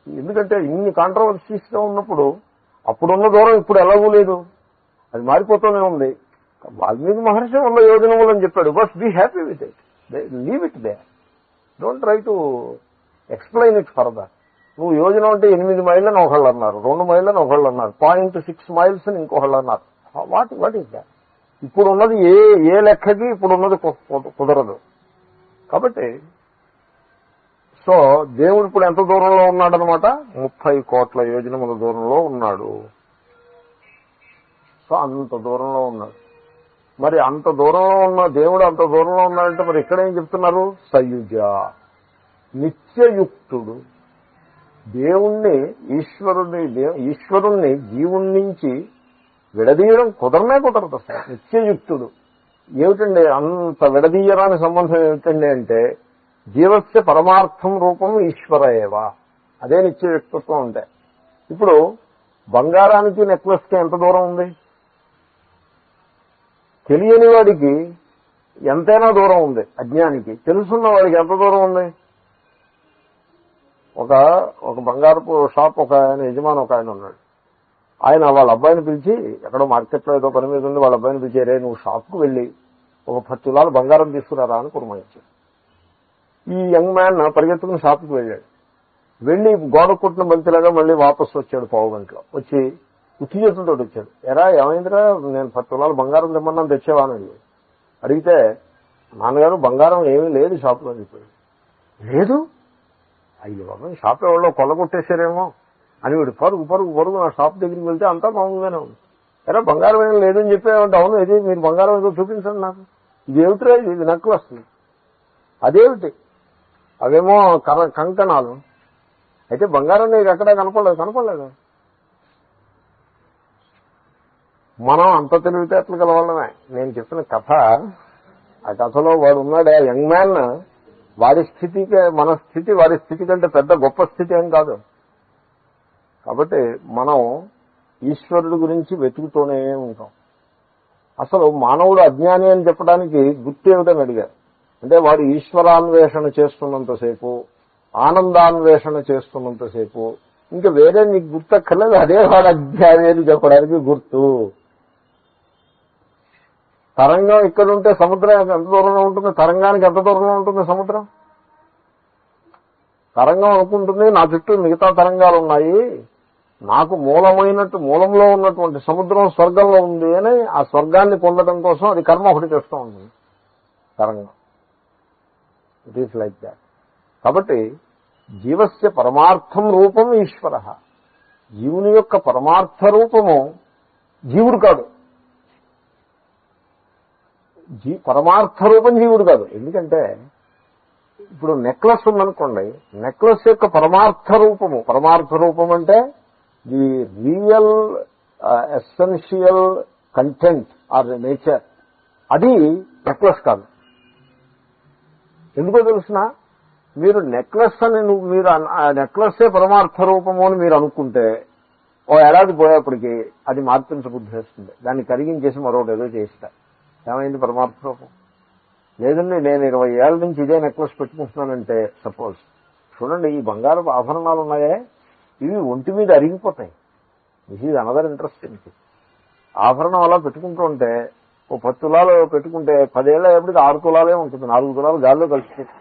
ఎందుకంటే ఇన్ని కాంట్రవర్సీస్గా ఉన్నప్పుడు అప్పుడున్న దూరం ఇప్పుడు ఎలాగూ లేదు, అది మారిపోతూనే ఉంది. వాల్మీకి మహర్షి ఉన్న యోజనములు అని చెప్పాడు. But be happy with it, leave it there, don't try to explain it further. నువ్వు యోజన అంటే 8 మైళ్ళని ఒకళ్ళు అన్నారు, 2 మైళ్ళని ఒకళ్ళు అన్నారు, 0.6 మైల్స్ అని ఇంకొకళ్ళు అన్నారు. What is that? ఇప్పుడు ఉన్నది ఏ లెక్కకి ఇప్పుడు ఉన్నది కుదరదు. కాబట్టి సో దేవుడు ఇప్పుడు ఎంత దూరంలో ఉన్నాడనమాట? 30 కోట్ల యోజనముల దూరంలో ఉన్నాడు. సో అంత దూరంలో ఉన్నాడు. మరి అంత దూరంలో ఉన్న దేవుడు అంత దూరంలో ఉన్నాడంటే మరి ఇక్కడ ఏం చెప్తున్నారు? సయుజ, నిత్యయుక్తుడు. దేవుణ్ణి ఈశ్వరుణ్ణి జీవుడి నుంచి విడదీయడం కుదరదు అసలు. నిత్యయుక్తుడు ఏమిటండి? అంత విడదీయరాని సంబంధం ఏమిటండి అంటే జీవస్య పరమార్థం రూపం ఈశ్వర ఏవా, అదే నిత్యయుక్తత్వం అంటే. ఇప్పుడు బంగారానికి నెక్లెస్కి ఎంత దూరం ఉంది? తెలియని వాడికి ఎంతైనా దూరం ఉంది, అజ్ఞానికి. తెలుసున్న వాడికి ఎంత దూరం ఉంది? ఒక బంగారపు షాప్ ఒక ఆయన యజమాని ఒక ఆయన ఉన్నాడు. ఆయన వాళ్ళ అబ్బాయిని పిలిచి, ఎక్కడో మార్కెట్లో ఏదో పని మీద ఉంది, వాళ్ళ అబ్బాయిని పిలిచి, రే నువ్వు షాప్కు వెళ్ళి ఒక 10 తులాలు బంగారం తీసుకురారా అని పురమాయించాడు. ఈ యంగ్ మ్యాన్ పరిగెత్తుకుని షాప్కి వెళ్ళాడు. వెళ్ళి గోడ కుట్టిన బంతిలాగా మళ్ళీ వాపసు వచ్చాడు 15 గంటలో. వచ్చి ఉత్తి చేతులతో వచ్చాడు. ఎరా ఏమైందిరా, నేను 10 తులాలు బంగారం తెమ్మన్నాను, తెచ్చావా అని అడిగితే, నాన్నగారు బంగారం ఏమీ లేదు షాప్లో చెప్పాడు. లేదు? అయ్యో బాబా, షాప్ ఎవరో కొల్లగొట్టేశారేమో అని వీడు పరుగు నా షాప్ దగ్గరికి వెళ్తే అంతా మామూలుగానే ఉంది. ఎరా బంగారం ఏం లేదని చెప్పేమంటే, అవును ఇది మీరు బంగారం ఏదో చూపించండి నాకు. ఇది ఏమిట్రా, ఇది నక్కులు వస్తుంది. అదేమిటి? అవేమో కంకణాలు. అయితే బంగారం నీకు ఎక్కడా కనపడలేదు. మనం అంత తెలివితేటలు గలవాళ్ళమే. నేను చెప్పిన కథ, ఆ కథలో వాడు ఉన్నాడే యంగ్ మ్యాన్, వాడి స్థితికి మన స్థితి వాడి స్థితి కంటే పెద్ద గొప్ప స్థితి ఏం కాదు. కాబట్టి మనం ఈశ్వరుడి గురించి వెతుకుతూనే ఉంటాం. అసలు మానవుడు అజ్ఞాని అని చెప్పడానికి గుర్తు ఏమిటని అడిగారు. అంటే వాడు ఈశ్వరాన్వేషణ చేస్తున్నంతసేపు, ఆనందాన్వేషణ చేస్తున్నంతసేపు ఇంకా వేరే నీకు గుర్తక్కర్లేదు, అదే వాడు అజ్ఞాని అని చెప్పడానికి గుర్తు. తరంగం ఇక్కడుంటే సముద్రం ఎంత దూరంలో ఉంటుంది? తరంగానికి ఎంత దూరంలో ఉంటుంది సముద్రం? తరంగం అనుకుంటుంది నా చుట్టూ మిగతా తరంగాలు ఉన్నాయి, నాకు మూలంలో ఉన్నటువంటి సముద్రం స్వర్గంలో ఉంది అని ఆ స్వర్గాన్ని పొందడం కోసం అది కర్మ ఒకటి చేస్తూ ఉంటుంది తరంగం. It is like that. కాబట్టి జీవస్య పరమార్థం రూపం ఈశ్వర. జీవుని యొక్క పరమార్థ రూపము జీవుడు కాదు. పరమార్థ రూపం జీవుడు కాదు. ఎందుకంటే ఇప్పుడు నెక్లెస్ ఉందనుకోండి, నెక్లెస్ యొక్క పరమార్థ రూపం అంటే the real essential content or nature, అది నెక్లెస్ కాదు. ఎందుకో తెలుసిన, మీరు నెక్లెస్ అని మీరు నెక్లెస్సే పరమార్థ రూపము అని మీరు అనుకుంటే ఓ ఏడాది పోయేప్పటికీ అది మార్పించబుద్ధి వేస్తుంది. దాన్ని కరిగించేసి మరొకటి ఏదో చేస్తారు. ఏమైంది పరమార్థ రూపం? లేదండి నేను 20 ఏళ్ల నుంచి ఇదే నెక్లెస్ పెట్టుకుంటున్నానంటే, సపోజ్ చూడండి, ఈ బంగారపు ఆభరణాలు ఉన్నాయే ఇవి ఒంటి మీద అరిగిపోతాయి. This is another interesting. ఆభరణం అలా పెట్టుకుంటూ ఉంటే ఓ 10 తులాలు పెట్టుకుంటే 10 ఏళ్ళ ఎప్పటికి 6 తులాలే ఉంటుంది. 4 తులాలు గాల్లో కలిసిపోతుంది.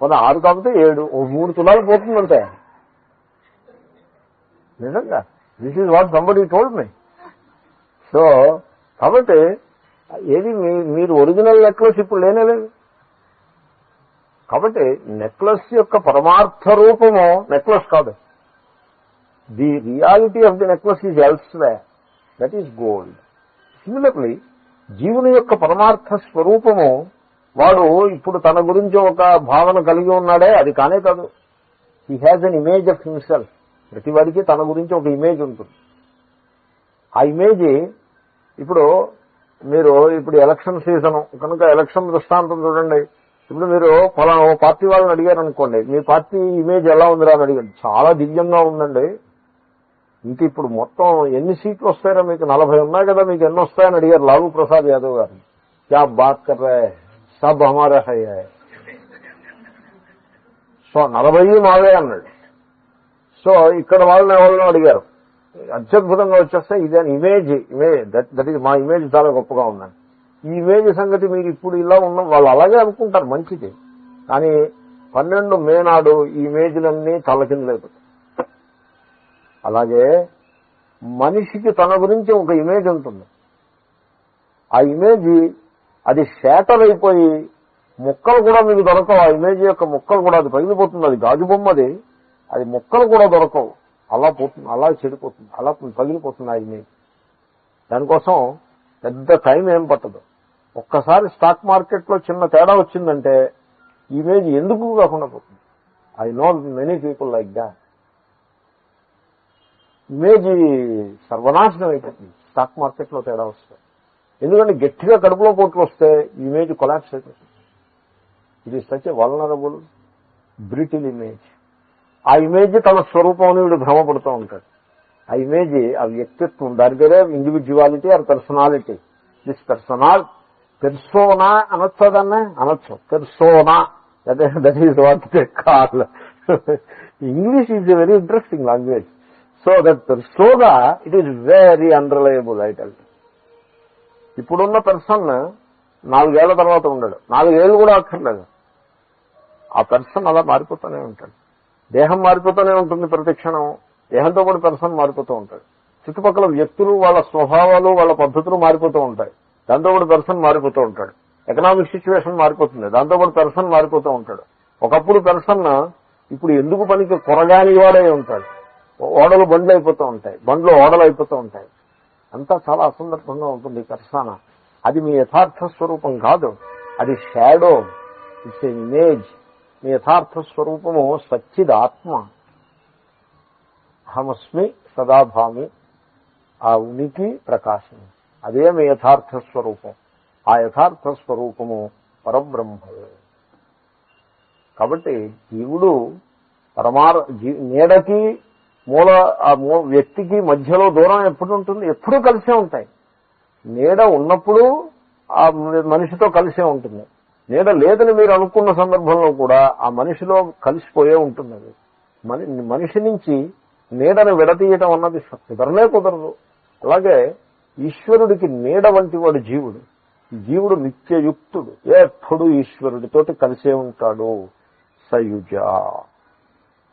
కొన్ని 6 కాకపోతే 7, ఓ 3 తులాలు పోతుందంటే. నిజంగా this is what somebody told me. So కాబట్టి ఏది మీరు ఒరిజినల్ నెక్లెస్ ఇప్పుడు లేనేలేదు. కాబట్టి నెక్లెస్ యొక్క పరమార్థ రూపము నెక్లెస్ కాదు. The reality of the necklace is elsewhere, that is gold. Similarly జీవుని యొక్క పరమార్థ స్వరూపము వాడు ఇప్పుడు తన గురించి ఒక భావన కలిగి ఉన్నాడే, అది కానే కాదు. He has an image of himself. ప్రతి వాడికి తన గురించి ఒక ఇమేజ్ ఉంటుంది. ఆ ఇమేజ్ ఇప్పుడు మీరు ఇప్పుడు ఎలక్షన్ సీజను కనుక ఎలక్షన్ దృష్టాంతం చూడండి. ఇప్పుడు మీరు ఫలానా పార్టీ వాళ్ళని అడిగారు అనుకోండి, మీ పార్టీ ఇమేజ్ ఎలా ఉందిరా అని అడిగారు. చాలా దివ్యంగా ఉందండి. ఇంక ఇప్పుడు మొత్తం ఎన్ని సీట్లు వస్తాయో మీకు 40 ఉన్నాయి కదా, మీకు ఎన్ని వస్తాయని అడిగారు లాలూ ప్రసాద్ యాదవ్ గారు. క్యా బాత్ కర్ రహే, సబ్ హమారా హై. సో 40 మావే అన్నాడు. సో ఇక్కడ వాళ్ళని అడిగారు, అత్యద్భుతంగా వచ్చేస్తే ఇదే ఇమేజ్ దట్ ఈజ్ మా ఇమేజ్ చాలా గొప్పగా ఉందండి. ఈ ఇమేజ్ సంగతి మీరు ఇప్పుడు ఇలా ఉన్నాం వాళ్ళు అలాగే అనుకుంటారు, మంచిది. కానీ 12 మే నాడు ఈ ఇమేజ్లన్నీ తలకిందులైపోతాయి. అలాగే మనిషికి తన గురించి ఒక ఇమేజ్ ఉంటుంది. ఆ ఇమేజ్ అది షేటర్ అయిపోయి ముక్కలు కూడా మీకు దొరకవు. ఆ ఇమేజ్ యొక్క ముక్కలు కూడా అది పగిలిపోతుంది. అది గాజు బొమ్మది, అది ముక్కలు కూడా దొరకవు. అలా పోతుంది, అలా చెడిపోతుంది, అలా పగిలిపోతుంది ఆ ఇమేజ్. దానికోసం పెద్ద టైం ఏం పట్టదు. ఒక్కసారి స్టాక్ మార్కెట్లో చిన్న తేడా వచ్చిందంటే ఇమేజ్ ఎందుకు కాకుండా పోతుంది. I know many people like that. Image సర్వనాశనం అయిపోతుంది స్టాక్ మార్కెట్లో తేడా వస్తే. ఎందుకంటే గట్టిగా కడుపులో పోట్లు వస్తే ఇమేజ్ కొలాప్స్ అయిపోతుంది. ఇది such a vulnerable brittle image. ఆ ఇమేజ్ తన స్వరూపం అని వీడు భ్రమపడుతూ ఉంటాడు. ఆ ఇమేజ్ ఆ వ్యక్తిత్వం, దాని పేరే individuality or personality. This persona అనొచ్చు, దాన్నే అనొచ్చు persona. That is what they call. English is a very interesting language. So that persona it is very unreliable idol. ఇప్పుడున్న పర్సన్ 4 ఏళ్ల తర్వాత ఉండడు, 4 ఏళ్ళు కూడా అక్కర్లేదు. ఆ పర్సన్ అలా మారిపోతూనే ఉంటాడు. దేహం మారిపోతూనే ఉంటుంది ప్రతి క్షణం. దేహంతో పాటు పర్సన్ మారిపోతూ ఉంటాడు. చుట్టుపక్కల వ్యక్తులు, వాళ్ళ స్వభావాలు, వాళ్ళ పద్ధతులు మారిపోతూ ఉంటాయి. దాంతో పాటు పర్సన్ మారిపోతూ ఉంటాడు. ఎకనామిక్ సిచ్యువేషన్ మారిపోతుంది, దాంతో పాటు పర్సన్ మారిపోతూ ఉంటాడు. ఒకప్పుడు పర్సన్ ఇప్పుడు ఎందుకు పనికి కొరగాని వాడే ఉంటాడు. ఓడలు బండ్లు అయిపోతూ ఉంటాయి, బండ్లు ఓడలు అయిపోతూ ఉంటాయి. అంతా చాలా అసందర్భంగా ఉంటుంది పర్సన. అది మీ యథార్థ స్వరూపం కాదు, అది షాడో, ఇట్స్ ఇమేజ్. మీ యథార్థ స్వరూపము సచ్చిదాత్మ. అహమస్మి సదాభామి, ఆ ఉనికి ప్రకాశం, అదే మీ యథార్థ స్వరూపం. ఆ యథార్థ స్వరూపము పరబ్రహ్మవే. కాబట్టి జీవుడు నీడకి వ్యక్తికి మధ్యలో దూరం ఎప్పుడు ఉంటుంది? ఎప్పుడూ కలిసే ఉంటాయి. నీడ ఉన్నప్పుడు ఆ మనిషితో కలిసే ఉంటుంది. నీడ లేదని మీరు అనుకున్న సందర్భంలో కూడా ఆ మనిషిలో కలిసిపోయే ఉంటుంది. అది మనిషి నుంచి నీడను విడతీయటం అన్నది కుదరనే కుదరదు. అలాగే ఈశ్వరుడికి నీడ వంటి వాడు జీవుడు. జీవుడు నిత్యయుక్తుడు, ఎప్పుడు ఈశ్వరుడితోటి కలిసే ఉంటాడు. సయుజ.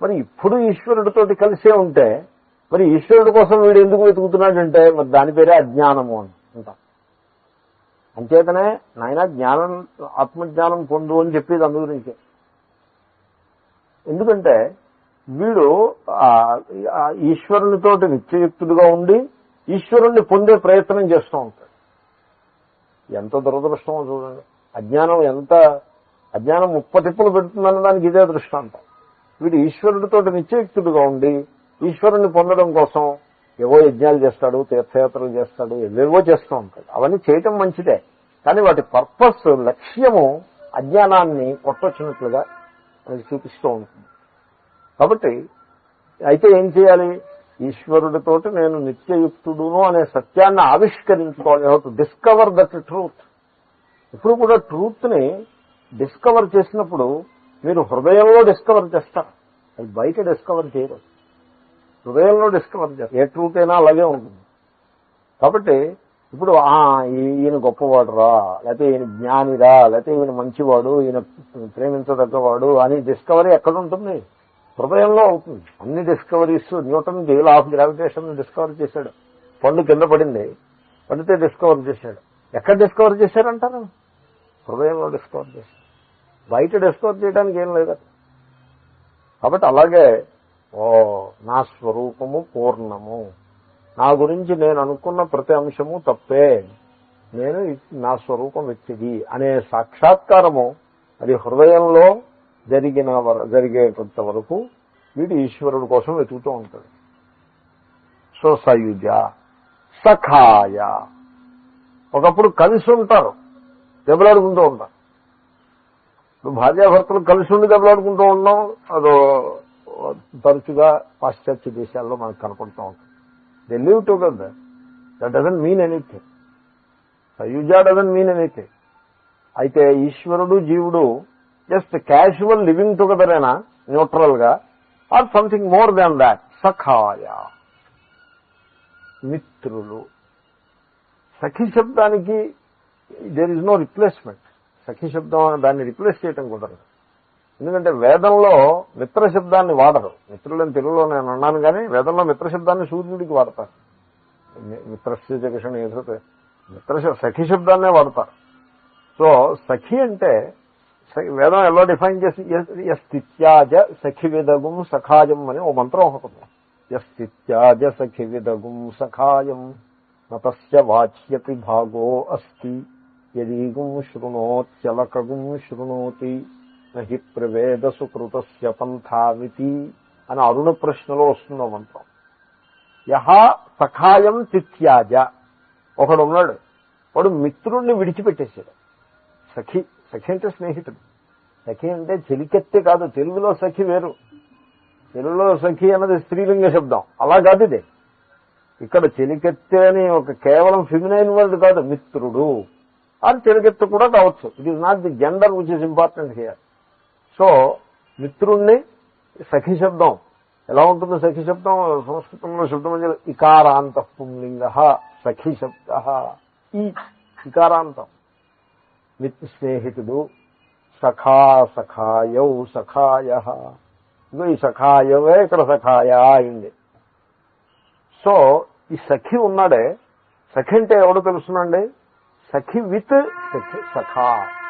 మరి ఇప్పుడు ఈశ్వరుడితోటి కలిసే ఉంటే మరి ఈశ్వరుడి కోసం వీడు ఎందుకు వెతుకుతున్నాడంటే మరి దాని పేరే అజ్ఞానము అని అంటాం. అంచేతనే నాయన జ్ఞానం, ఆత్మజ్ఞానం పొందు అని చెప్పేది అందు గురించే. ఎందుకంటే వీడు ఈశ్వరునితోటి నిత్యయుక్తుడుగా ఉండి ఈశ్వరుణ్ణి పొందే ప్రయత్నం చేస్తూ ఉంటాడు. ఎంత దురదృష్టమో చూడండి. అజ్ఞానం ఎంత అజ్ఞానం ముప్పతిప్పులు పెడుతుందన్న దానికి ఇదే దృష్టాంతం. వీడు ఈశ్వరుడితో నిత్యయుక్తుడుగా ఉండి ఈశ్వరుణ్ణి పొందడం కోసం ఏవో యజ్ఞాలు చేస్తాడు, తీర్థయాత్రలు చేస్తాడు, ఏవేవో చేస్తూ ఉంటాడు. అవన్నీ చేయటం మంచిదే, కానీ వాటి పర్పస్, లక్ష్యము అజ్ఞానాన్ని కొట్టొచ్చినట్లుగా మనకి చూపిస్తూ ఉంటుంది. కాబట్టి అయితే ఏం చేయాలి? ఈశ్వరుడితోటి నేను నిత్యయుక్తుడును అనే సత్యాన్ని ఆవిష్కరించుకోవాలి. How to discover that truth. ఇప్పుడు కూడా ట్రూత్ ని డిస్కవర్ చేసినప్పుడు మీరు హృదయంలో డిస్కవర్ చేస్తారు, అది బయట డిస్కవర్ చేయరు. హృదయంలో డిస్కవర్ చేస్తారు. ఏ ట్రూత్ అయినా అలాగే ఉంటుంది. కాబట్టి ఇప్పుడు ఈయన గొప్పవాడు రా, లేకపోతే ఈయన జ్ఞానిరా, లేకపోతే ఈయన మంచివాడు, ఈయన ప్రేమించదగ్గవాడు అని డిస్కవరీ ఎక్కడ ఉంటుంది? హృదయంలో అవుతుంది. అన్ని discoveries, Newton law of gravitation discover చేశాడు. పండు కింద పడింది, పడితే డిస్కవర్ చేశాడు. ఎక్కడ డిస్కవర్ చేశారంటారు? హృదయంలో డిస్కవర్ చేశాడు. బయట డిస్కవర్ చేయడానికి ఏం లేదు. కాబట్టి అలాగే నా స్వరూపము పూర్ణము, నా గురించి నేను అనుకున్న ప్రతి అంశము తప్పే, నేను నా స్వరూపం వ్యక్తిది అనే సాక్షాత్కారము అది హృదయంలో జరిగేటంత వరకు వీడు ఈశ్వరుడు కోసం వెతుకుతూ ఉంటాడు. సో సయుజ సఖాయ, ఒకప్పుడు కలిసి ఉంటారు, దెబ్బలాడుకుంటూ ఉంటారు. ఇప్పుడు భార్యాభర్తలు కలిసి ఉండి దెబ్బలాడుకుంటూ ఉన్నాం, అదో తరచుగా పాశ్చాత్య దేశాల్లో మనకు కనపడుతూ ఉంటుంది. They live together. That doesn't mean anything. సయుజ డజంట్ మీన్ ఎనీథింగ్. అయితే ఈశ్వరుడు జీవుడు జస్ట్ క్యాజువల్ లివింగ్ టుగెదర్ అయినా న్యూట్రల్ గా, or something more than that. సఖాయ, మిత్రులు. సఖి శబ్దానికి దేర్ ఇస్ నో రిప్లేస్మెంట్. సఖి శబ్దం దాన్ని రిప్లేస్ చేయటం కుదరదు. ఎందుకంటే వేదంలో మిత్ర శబ్దాన్ని వాడరు. మిత్రులని తెలుగులో నేను అన్నాను, కానీ వేదంలో మిత్ర శబ్దాన్ని సూర్యుడికి వాడతారు. మిత్రస్య జగషణ సఖి శబ్దాన్నే వాడతారు. సో సఖి అంటే వేదం ఎలా డిఫైన్ చేసి, యస్థిత్యాజ సఖి విదగుం సఖాయం అని ఓ మంత్రం ఒకటి. యస్థిత్యాజ సఖి విదగుం సఖాయం నతస్య వాచ్యతి భాగో అస్తి యదీగుం శృణోత్యలకగుం శృణోతి నహి ప్రవేద సుకృతస్య పంథామితి అని అరుణ ప్రశ్నలో వస్తుందో మంత్రం. యహ సఖాయం తిత్యాజ, ఒకడు ఉన్నాడు, వాడు మిత్రుణ్ణి విడిచిపెట్టేశాడు. సఖి, సఖి అంటే స్నేహితుడు. సఖి అంటే చెలికెత్తే కాదు. తెలుగులో సఖి వేరు. తెలుగులో సఖి అన్నది స్త్రీలింగ శబ్దం, అలా కాదు ఇది. ఇక్కడ చెలికెత్తే అని ఒక కేవలం ఫిమినైన్ వర్డ్ కాదు, మిత్రుడు. అది చెలికెత్త కూడా కావచ్చు. It is not the gender which is important here. So మిత్రుణ్ణి, సఖి శబ్దం ఎలా ఉంటుంది? సఖి శబ్దం సంస్కృతంలో శబ్దం అంటే ఇకారాంత పుంలింగ సఖి శబ్ద. ఈ ఇకారాంతం స్నేహితుడు. సఖా సఖాయౌ సఖాయ. ఇగో ఈ సఖాయవే ఇక్కడ సఖాయ అయింది. సో ఈ సఖి ఉన్నాడే, సఖి అంటే ఎవడో తెలుసునండి? సఖి విత్ సఖి, సఖా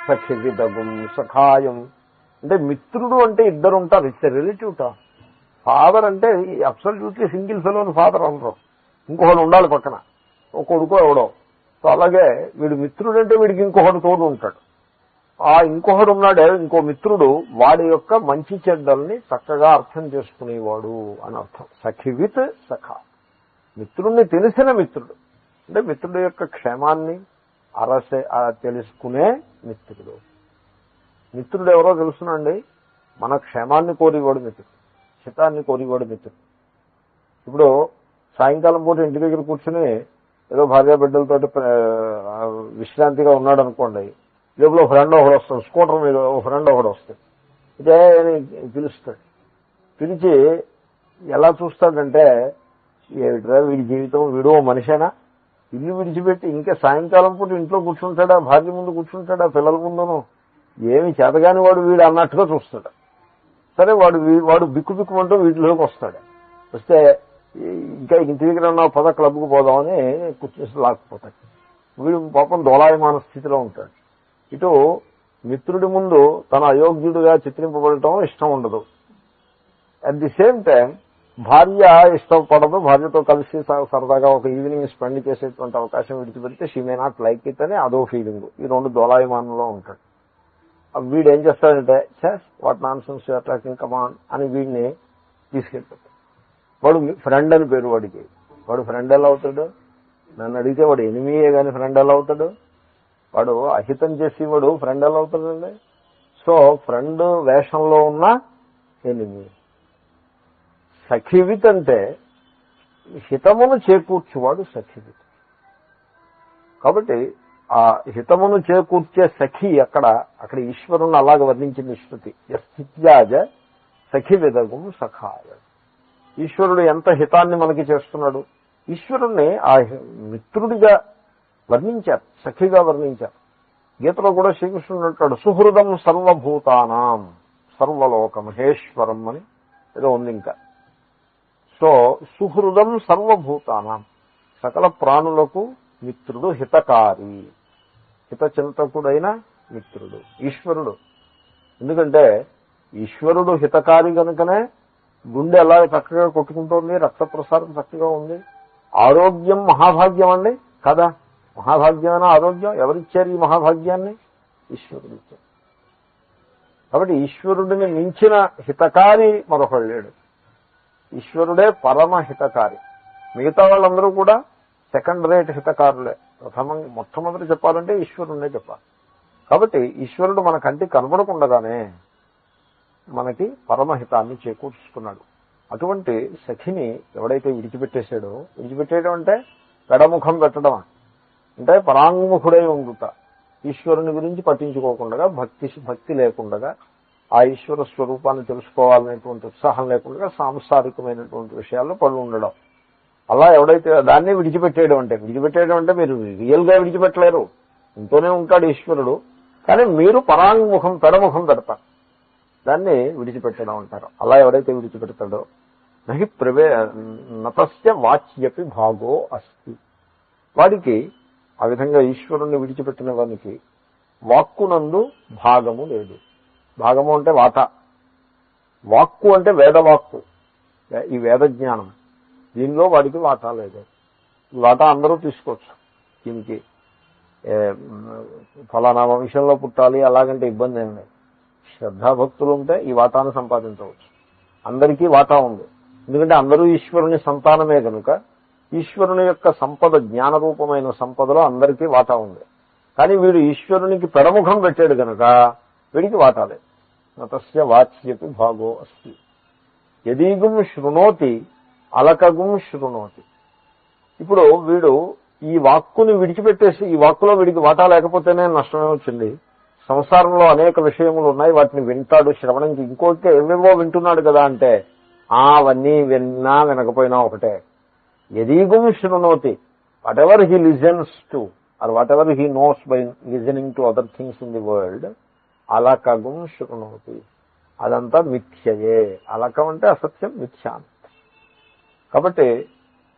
సఖి విదగుం సఖాయం. అంటే మిత్రుడు అంటే ఇద్దరు ఉంటారు. It's relative term. ఫాదర్ అంటే అబ్సల్యూట్లీ సింగిల్ ఫెలోని ఫాదర్ అనరు, ఇంకొకడు ఉండాలి పక్కన, ఒక కొడుకో ఎవడో. సో అలాగే వీడు మిత్రుడు అంటే వీడికి ఇంకొకడు తోడు ఉంటాడు. ఆ ఇంకొకడు ఉన్నాడే, ఇంకో మిత్రుడు, వాడి యొక్క మంచి చెడ్డల్ని చక్కగా అర్థం చేసుకునేవాడు అని అర్థం. సఖి విత్ సఖా, మిత్రుడిని తెలిసిన మిత్రుడు. అంటే మిత్రుడు యొక్క క్షేమాన్ని తెలుసుకునే మిత్రుడు. మిత్రుడు ఎవరో తెలుసునండి? మన క్షేమాన్ని కోరివాడు మిత్రుడు, హితాన్ని కోరివాడు మిత్రుడు. ఇప్పుడు సాయంకాలం పూట ఇంటి దగ్గర కూర్చుని ఏదో భార్య బిడ్డలతో విశ్రాంతిగా ఉన్నాడు అనుకోండి, లోపల ఫ్రెండ్ ఒకడు వస్తాడు, స్కూటర్ మీద ఒక ఫ్రెండ్ ఒకడు వస్తాడు, ఇదే పిలుస్తాడు. పిలిచి ఎలా చూస్తాడంటే, ఏమిట్రా వీడి జీవితం, వీడు మనిషేనా, ఇల్లు విడిచిపెట్టి ఇంకా సాయంకాలం పూట ఇంట్లో కూర్చుంటాడా, భార్య ముందు కూర్చుంటాడా, పిల్లల ముందును, ఏమి చేతగాని వాడు వీడు అన్నట్టుగా చూస్తాడు. సరే వాడు బిక్కు బిక్కుమంటూ వీటిలోకి వస్తాడు. వస్తే ఇంకా ఇంటి దగ్గర ఉన్న పద క్లబ్కు పోదామని కూర్చొని లాక్కుపోతాడు. వీడు పాపం దోలాయమాన స్థితిలో ఉంటాడు. ఇటు మిత్రుడి ముందు తన అయోగ్యుడిగా చిత్రింపబడటం ఇష్టం ఉండదు. అట్ ది సేమ్ టైం భార్య ఇష్టపడదు, భార్యతో కలిసి సరదాగా ఒక ఈవినింగ్ స్పెండ్ చేసేటువంటి అవకాశం విడిచిపెడితే she may not like it అని అదో ఫీలింగ్. ఈ రెండు దోలాయమానంలో ఉంటాడు. వీడు ఏం చేస్తాడంటే వాట్ నాన్ సెన్స్ టాకింగ్ కమాన్ అని వీడిని తీసుకెళ్తాడు. వాడు ఫ్రెండ్ అని పేరు వాడికి. వాడు ఫ్రెండ్ ఎలా అవుతాడు? నన్ను అడిగితే వాడు ఎనిమియే కానీ ఫ్రెండ్ ఎలా అవుతాడు? వాడు అహితం చేసి వాడు ఫ్రెండ్ ఎలా అవుతాడండి? సో ఫ్రెండ్ వేషంలో ఉన్న ఎనిమి. సఖివిత్ అంటే హితమును చేకూర్చువాడు సఖివిత్. కాబట్టి ఆ హితమును చేకూర్చే సఖి అక్కడ ఈశ్వరుని అలాగ వర్ణించింది శృతి. స్థిత్యాజ సఖి విదగం సఖాయ. ఈశ్వరుడు ఎంత హితాన్ని మనకి చేస్తున్నాడు. ఈశ్వరుణ్ణి ఆ మిత్రుడిగా వర్ణించారు, సఖిగా వర్ణించారు. గీతలో కూడా శ్రీకృష్ణుడు అంటాడు, సుహృదం సర్వభూతానాం సర్వలోక మహేశ్వరం అని ఏదో ఉంది ఇంకా. సో సుహృదం సర్వభూతానాం, సకల ప్రాణులకు మిత్రుడు, హితకారి, హితచింతకుడైన మిత్రుడు ఈశ్వరుడు. ఎందుకంటే ఈశ్వరుడు హితకారి కనుకనే గుండె ఎలా చక్కగా కొట్టుకుంటోంది, రక్త ప్రసారం చక్కగా ఉంది. ఆరోగ్యం మహాభాగ్యం అండి కదా. మహాభాగ్యమైన ఆరోగ్యం ఎవరిచ్చారు? ఈ మహాభాగ్యాన్ని ఈశ్వరుడు ఇచ్చారు. కాబట్టి ఈశ్వరుడిని మించిన హితకారి మరొకడు లేడు. ఈశ్వరుడే పరమ హితకారి. మిగతా వాళ్ళందరూ కూడా సెకండ్ రేట్ హితకారులే. మొట్టమొదటి చెప్పాలంటే ఈశ్వరుడే చెప్పాలి. కాబట్టి ఈశ్వరుడు మన కంటికి కనబడకుండగానే మనకి పరమహితాన్ని చేకూర్చుకున్నాడు. అటువంటి సఖిని ఎవడైతే విడిచిపెట్టేశాడో, విడిచిపెట్టేయడం అంటే పెడముఖం పెట్టడం అంటే పరాంగుముఖుడై ఉండుట, ఈశ్వరుని గురించి పట్టించుకోకుండా, భక్తి లేకుండా, ఆ ఈశ్వర స్వరూపాన్ని తెలుసుకోవాలనేటువంటి ఉత్సాహం లేకుండా సాంసారికమైనటువంటి విషయాల్లో పడి ఉండడం. అలా ఎవడైతే దాన్ని విడిచిపెట్టేయడం అంటే మీరు రియల్ గా విడిచిపెట్టలేరు, ఇంతోనే ఉంటాడు ఈశ్వరుడు. కానీ మీరు పరాంగుముఖం పెడముఖం పెడతారు, దాన్ని విడిచిపెట్టడం అంటారు. అలా ఎవడైతే విడిచిపెడతాడో నహి నతస్య వాచ్యపి భాగో అస్తి, వాడికి ఆ విధంగా ఈశ్వరుణ్ణి విడిచిపెట్టిన వానికి వాక్కునందు భాగము లేదు. భాగము అంటే వాట. వాక్కు అంటే వేదవాక్కు, ఈ వేద జ్ఞానం, దీనిలో వాడికి వాటా లేదు. ఈ వాటా అందరూ తీసుకోవచ్చు. దీనికి ఫలానా వంశంలో పుట్టాలి అలాగంటే ఇబ్బంది ఏం లేదు. శ్రద్ధాభక్తులు ఉంటే ఈ వాటాను సంపాదించవచ్చు. అందరికీ వాటా ఉంది, ఎందుకంటే అందరూ ఈశ్వరుని సంతానమే కనుక ఈశ్వరుని యొక్క సంపద, జ్ఞానరూపమైన సంపదలో అందరికీ వాటా ఉంది. కానీ వీడు ఈశ్వరునికి పెడముఖం పెట్టాడు కనుక వీడికి వాటా లేదు. నతస్య వాచ్యపి భాగో అస్తి. యదీగుం శృణోతి అలకగుం శృణోతి. ఇప్పుడు వీడు ఈ వాక్కుని విడిచిపెట్టేసి, ఈ వాక్కులో వీడికి వాటా లేకపోతేనే నష్టమే వచ్చింది. సంసారంలో అనేక విషయములు ఉన్నాయి, వాటిని వింటాడు, శ్రవణంకి ఇంకోటి ఏవేవో వింటున్నాడు కదా అంటే అవన్నీ విన్నా వినకపోయినా ఒకటే. యదీగుం శృణోతి, whatever he listens to or whatever he knows by listening to other things in the world, అలకగుం శృణోతి, అదంతా మిథ్యయే. అలకం అంటే అసత్యం, మిథ్యాన్. కాబట్టి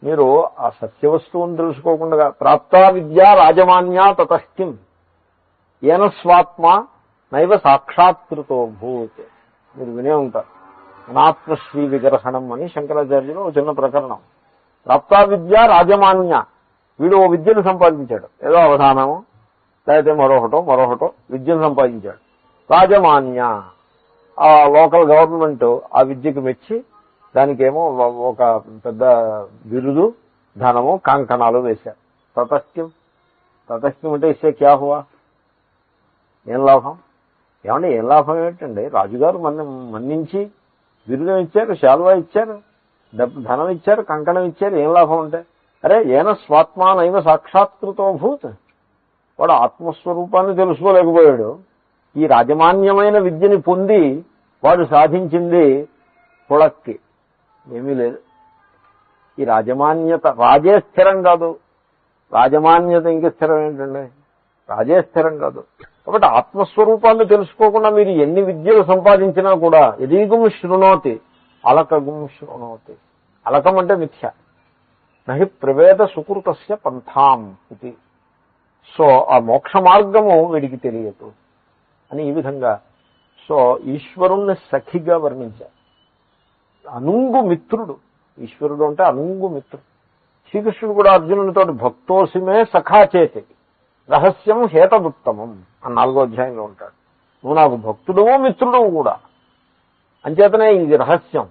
మీరు ఆ సత్య వస్తువును తెలుసుకోకుండా ప్రాప్తా విద్యా రాజమాన్యా తతస్థిం ఏన స్వాత్మ నైవ సాక్షాత్కృతో భూత్. మీరు వినే ఉంటారు అనాత్మశ్రీ విగ్రహణం అని శంకరాచార్యులు ఒక చిన్న ప్రకరణం. ప్రాప్తా విద్య రాజమాన్య, వీడు ఓ విద్యను సంపాదించాడు, ఏదో అవధానము లేకపోతే మరొకటో విద్యను సంపాదించాడు. రాజమాన్య, ఆ లోకల్ గవర్నమెంట్ ఆ విద్యకు మెచ్చి దానికేమో ఒక పెద్ద బిరుదు, ధనము, కంకణాలు వేశారు. తతస్థ్యం అంటే ఇస్తే క్యా హువా, ఏం లాభం? ఏమంటే ఏం లాభం ఏమిటండి? రాజుగారు మన్నించి బిరుదం ఇచ్చారు, శాల్వా ఇచ్చారు, ధనం ఇచ్చారు, కంకణం ఇచ్చారు, ఏం లాభం అంటే? అరే ఏన స్వాత్మానైవ సాక్షాత్కృతో భూత్, వాడు ఆత్మస్వరూపాన్ని తెలుసుకోలేకపోయాడు. ఈ రాజమాన్యమైన విద్యని పొంది వాడు సాధించింది పుళక్కి ఏమీ లేదు. ఈ రాజమాన్యత, రాజే స్థిరం కాదు, రాజమాన్యత ఇంక స్థిరం ఏంటండి? రాజే స్థిరం కాదు. కాబట్టి ఆత్మస్వరూపాన్ని తెలుసుకోకుండా మీరు ఎన్ని విద్యలు సంపాదించినా కూడా యదీగుం శృణోతి అలకగుం శృణోతి. అలకం అంటే మిథ్య. నహి ప్రవేద సుకృతస్య పంథాం ఇది. సో ఆ మోక్ష మార్గము వీడికి తెలియదు అని ఈ విధంగా సో ఈశ్వరుణ్ణి సఖిగా వర్ణించారు. అనుంగు మిత్రుడు ఈశ్వరుడు అంటే అనుంగు మిత్రుడు. శ్రీకృష్ణుడు కూడా అర్జునునితో భక్తోసిమే సఖాచేతి రహస్యం హేతదుత్తమం అని 4వ అధ్యాయంలో ఉంటాడు. నువ్వు నాకు భక్తుడవు మిత్రుడవు కూడా. అంచేతనే ఇది రహస్యం,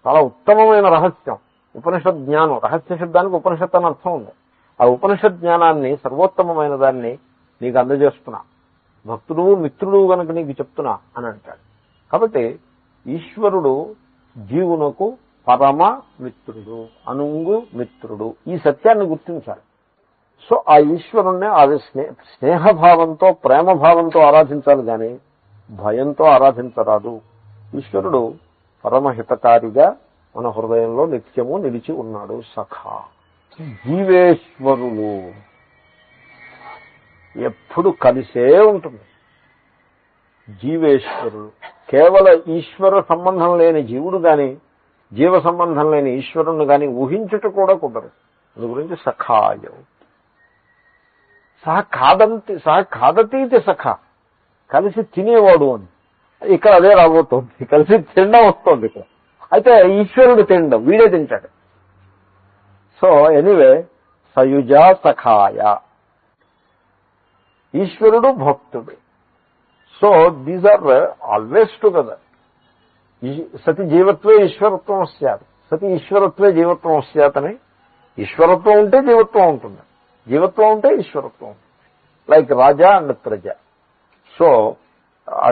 చాలా ఉత్తమమైన రహస్యం. ఉపనిషత్ జ్ఞానం, రహస్య శబ్దానికి ఉపనిషత్ అని అర్థం ఉంది. ఆ ఉపనిషత్ జ్ఞానాన్ని, సర్వోత్తమమైన దాన్ని నీకు అందజేస్తున్నా, భక్తుడు మిత్రుడు కనుక నీకు చెప్తున్నా అని అంటాడు. కాబట్టి ఈశ్వరుడు జీవునకు పరమ మిత్రుడు, అనుంగు మిత్రుడు. ఈ సత్యాన్ని గుర్తించాలి. సో ఆ ఈశ్వరుణ్ణి అది స్నేహభావంతో, ప్రేమభావంతో ఆరాధించాలి కానీ భయంతో ఆరాధించరాదు. ఈశ్వరుడు పరమహితకారిగా మన హృదయంలో నిత్యము నిలిచి ఉన్నాడు. సఖా జీవేశ్వరులు ఎప్పుడు కలిసే ఉంటుంది. జీవేశ్వరులు కేవల ఈశ్వర సంబంధం లేని జీవుడు గాని, జీవ సంబంధం లేని ఈశ్వరుణ్ణి గాని ఊహించుట కూడా కుదరదు. అందు గురించి సఖాయం. సహ ఖాదతీతి సఖ, కలిసి తినేవాడు అని. ఇక్కడ అదే రాబోతోంది, కలిసి తినడం వస్తుంది ఇక్కడ. అయితే ఈశ్వరుడు తినడం, వీడే తింటాడు. సో ఎనీవే, సయుజ సఖాయ, ఈశ్వరుడు భక్తుడు. So these are always together. సతి జీవత్వే ఈశ్వరత్వం స్యాత్, సతి ఈశ్వరత్వే జీవత్వం స్యాత్ అని. ఈశ్వరత్వం ఉంటే జీవత్వం ఉంటుంది, జీవత్వం ఉంటే ఈశ్వరత్వం ఉంటుంది. లైక్ రాజా అండ్ ప్రజ. సో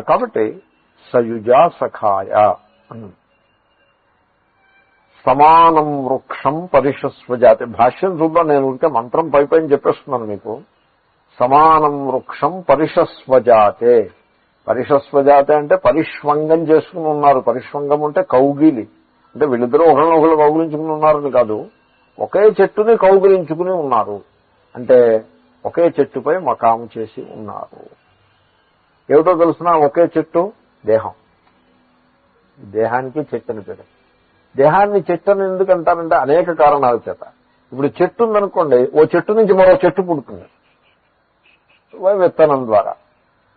కాబట్టి సయుజ సఖాయ. సమానం వృక్షం పరిషస్వజాతే. భాష్యం చూద్దాం, నేను ఉంటే మంత్రం పైపైన చెప్పేస్తున్నాను మీకు. సమానం వృక్షం పరిషస్వజాతే. పరిషస్వజాతే అంటే పరిష్వంగం చేసుకుని ఉన్నారు. పరిష్వంగం అంటే కౌగిలి, అంటే వీళ్ళిద్దరూ ఒకరినొకరు కౌగిలించుకుని ఉన్నారని కాదు, ఒకే చెట్టుని కౌగిలించుకుని ఉన్నారు. అంటే ఒకే చెట్టుపై మకాము చేసి ఉన్నారు. ఏమిటో తెలుసిన, ఒకే చెట్టు దేహం. దేహానికి చెట్టు అని పేరు. దేహాన్ని చెట్టు అని ఎందుకు అంటారంటే అనేక కారణాల చేత. ఇప్పుడు చెట్టు ఉందనుకోండి, ఓ చెట్టు నుంచి మరో చెట్టు పుడుతుంది విత్తనం ద్వారా.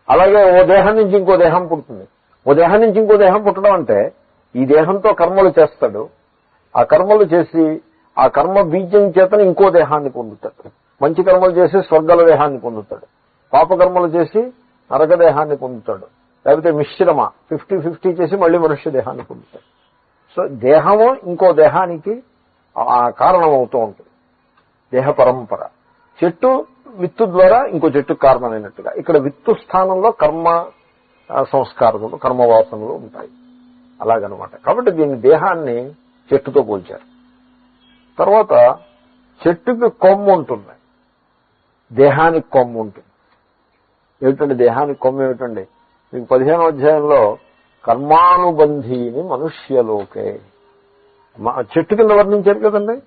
అలాగే ఓ దేహం నుంచి ఇంకో దేహం పుడుతుంది. ఓ దేహం నుంచి ఇంకో దేహం పుట్టడం అంటే ఈ దేహంతో కర్మలు చేస్తాడు, ఆ కర్మలు చేసి ఆ కర్మ బీజం చేతను ఇంకో దేహాన్ని పొందుతాడు. మంచి కర్మలు చేసి స్వర్గల దేహాన్ని పొందుతాడు, పాపకర్మలు చేసి నరక దేహాన్ని పొందుతాడు, లేకపోతే మిశ్రమ 50-50 చేసి మళ్ళీ మనుష్య దేహాన్ని పొందుతాడు. సో దేహము ఇంకో దేహానికి కారణమవుతూ ఉంటుంది, దేహ పరంపర. చెట్టు విత్తు ద్వారా ఇంకో చెట్టుకు కారణమైనట్టుగా ఇక్కడ విత్తు స్థానంలో కర్మ సంస్కారములు, కర్మవాసనలు ఉంటాయి. అలాగనమాట. కాబట్టి దీని దేహాన్ని చెట్టుతో పోల్చారు. తర్వాత చెట్టుకి కొమ్ము ఉంటుంది, దేహానికి కొమ్ము ఉంటుంది. ఏమిటండి దేహానికి కొమ్ము ఏమిటండి? మీకు 15వ అధ్యాయంలో కర్మానుబంధీని మనుష్యలోకే చెట్టు కింద వర్ణించారు కదండి.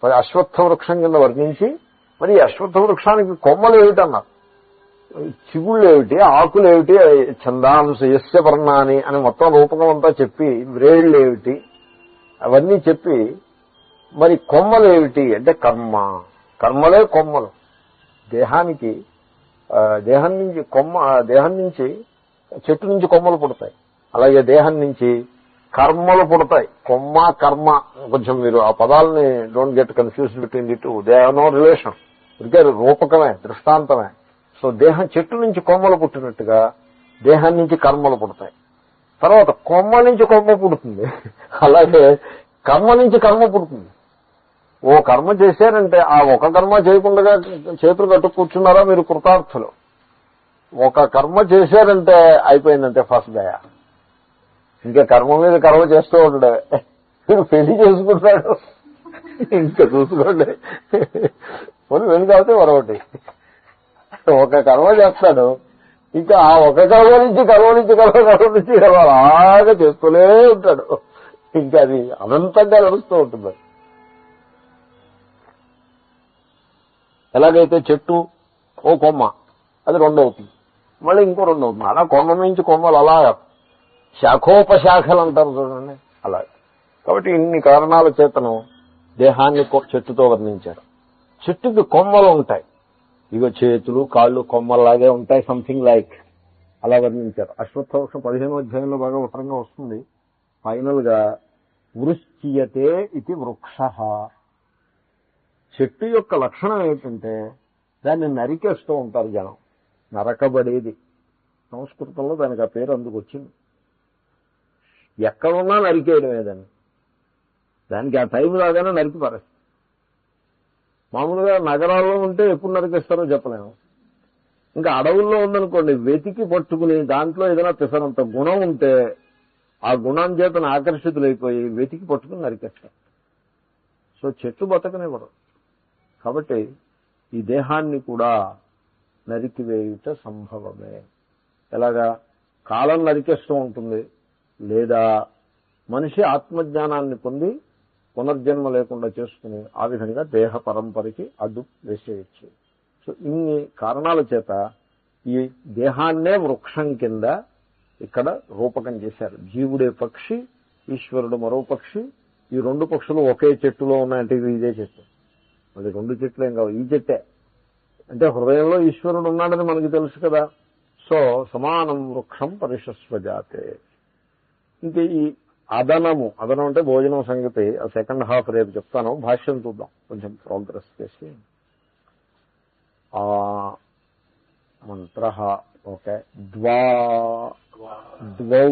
మరి అశ్వత్థ వృక్షం కింద వర్ణించి మరి అశ్వత్థ వృక్షానికి కొమ్మలు ఏమిటన్నారు, చిగుళ్ళు ఏమిటి, ఆకులు ఏమిటి, ఛందాంశ యస్య వర్ణాని అని మొత్తం రూపకం అంతా చెప్పి, వ్రేళ్ళు ఏమిటి అవన్నీ చెప్పి మరి కొమ్మలు ఏమిటి అంటే కర్మలే కొమ్మలు. దేహానికి దేహం నుంచి చెట్టు నుంచి కొమ్మలు పుడతాయి, అలాగే దేహం నుంచి కర్మలు పుడతాయి. కొమ్మ కర్మ కొంచెం మీరు ఆ పదాలని don't get confuse between the two. They have no relation, ఇదే రూపకమే, దృష్టాంతమే. సో దేహం చెట్టు నుంచి కొమ్మలు పుట్టినట్టుగా దేహం నుంచి కర్మలు పుడతాయి. తర్వాత కొమ్మ నుంచి కొమ్మ పుడుతుంది, అలాగే కర్మ నుంచి కర్మ పుడుతుంది. ఓ కర్మ చేశారంటే ఆ ఒక కర్మ చేయకుండా చేతులు కట్టు కూర్చున్నారా మీరు కృతార్థులు. ఒక కర్మ చేశారంటే అయిపోయిందంటే ఫస్ట్ దయా. ఇంకా కర్మ మీద కర్మ చేస్తూ ఉంటాడు. మీరు పెళ్లి చేసుకుంటాడు ఇంకా చూసుకోండి, కొన్ని వెళ్ళి కాబట్టి మరొకటి ఒక కర్మ చేస్తాడు, ఇంకా ఆ ఒక కర్మ నుంచి అలాగా చేస్తూనే ఉంటాడు. ఇంకా అది అనంతంగా నడుస్తూ ఉంటుంది. ఎలాగైతే చెట్టు ఓ కొమ్మ అది 2 అవుతుంది, మళ్ళీ ఇంకో 2 అవుతుంది. అలా కొమ్మ నుంచి కొమ్మలు అలా శాఖోపశాఖలు అంటారు చూడండి, అలాగే. కాబట్టి ఇన్ని కారణాల చేతను దేహాన్ని చెట్టుతో వర్ణించారు. చెట్టుకి కొమ్మలు ఉంటాయి, ఇగో చేతులు కాళ్ళు కొమ్మల్లాగే ఉంటాయి, సంథింగ్ లైక్ అలా వర్ణించారు. అశ్వత్థ వృక్షం 15వ అధ్యాయంలో బాగా ఉత్తరంగా వస్తుంది. ఫైనల్ గా వృశ్చియతే ఇది వృక్ష. చెట్టు యొక్క లక్షణం ఏమిటంటే దాన్ని నరికేస్తూ ఉంటారు జనం. నరకబడేది సంస్కృతంలో దానికి ఆ పేరు అందుకు వచ్చింది. ఎక్కడున్నా నరికేయడమే దానికి ఆ టైం రాగానే నరికి పారేస్తారు. మామూలుగా నగరాల్లో ఉంటే ఎప్పుడు నరికేస్తారో చెప్పలేము. ఇంకా అడవుల్లో ఉందనుకోండి, వెతికి పట్టుకుని దాంట్లో ఏదైనా పిసరంత గుణం ఉంటే ఆ గుణం చేతను ఆకర్షితులైపోయి వెతికి పట్టుకుని నరికేస్తారు. సో చెట్టు బతకనివ్వరు. కాబట్టి ఈ దేహాన్ని కూడా నరికివేయుట సంభవమే. ఎలాగా? కాలం నరికేస్తూ ఉంటుంది, లేదా మనిషి ఆత్మజ్ఞానాన్ని పొంది పునర్జన్మ లేకుండా చేసుకుని ఆ విధంగా దేహ పరంపరకి అడ్డు వేసేయచ్చు. సో ఇన్ని కారణాల చేత ఈ దేహాన్నే వృక్షం కింద ఇక్కడ రూపకం చేశారు. జీవుడే పక్షి, ఈశ్వరుడు మరో పక్షి. ఈ రెండు పక్షులు ఒకే చెట్టులో ఉన్నాయంటే ఇదే చెట్టు. అది రెండు చెట్లేం కావు, ఈ చెట్టే. అంటే హృదయంలో ఈశ్వరుడు ఉన్నాడని మనకి తెలుసు కదా. సో సమానం వృక్షం పరిషస్వజాతే. ఇంక ఈ అదనం అంటే భోజనం సంగతి ఆ సెకండ్ హాఫ్ రేపు చెప్తాను. భాష్యం చూద్దాం కొంచెం ప్రోగ్రెస్ చేసి. మంత్ర ఓకే. ద్వౌ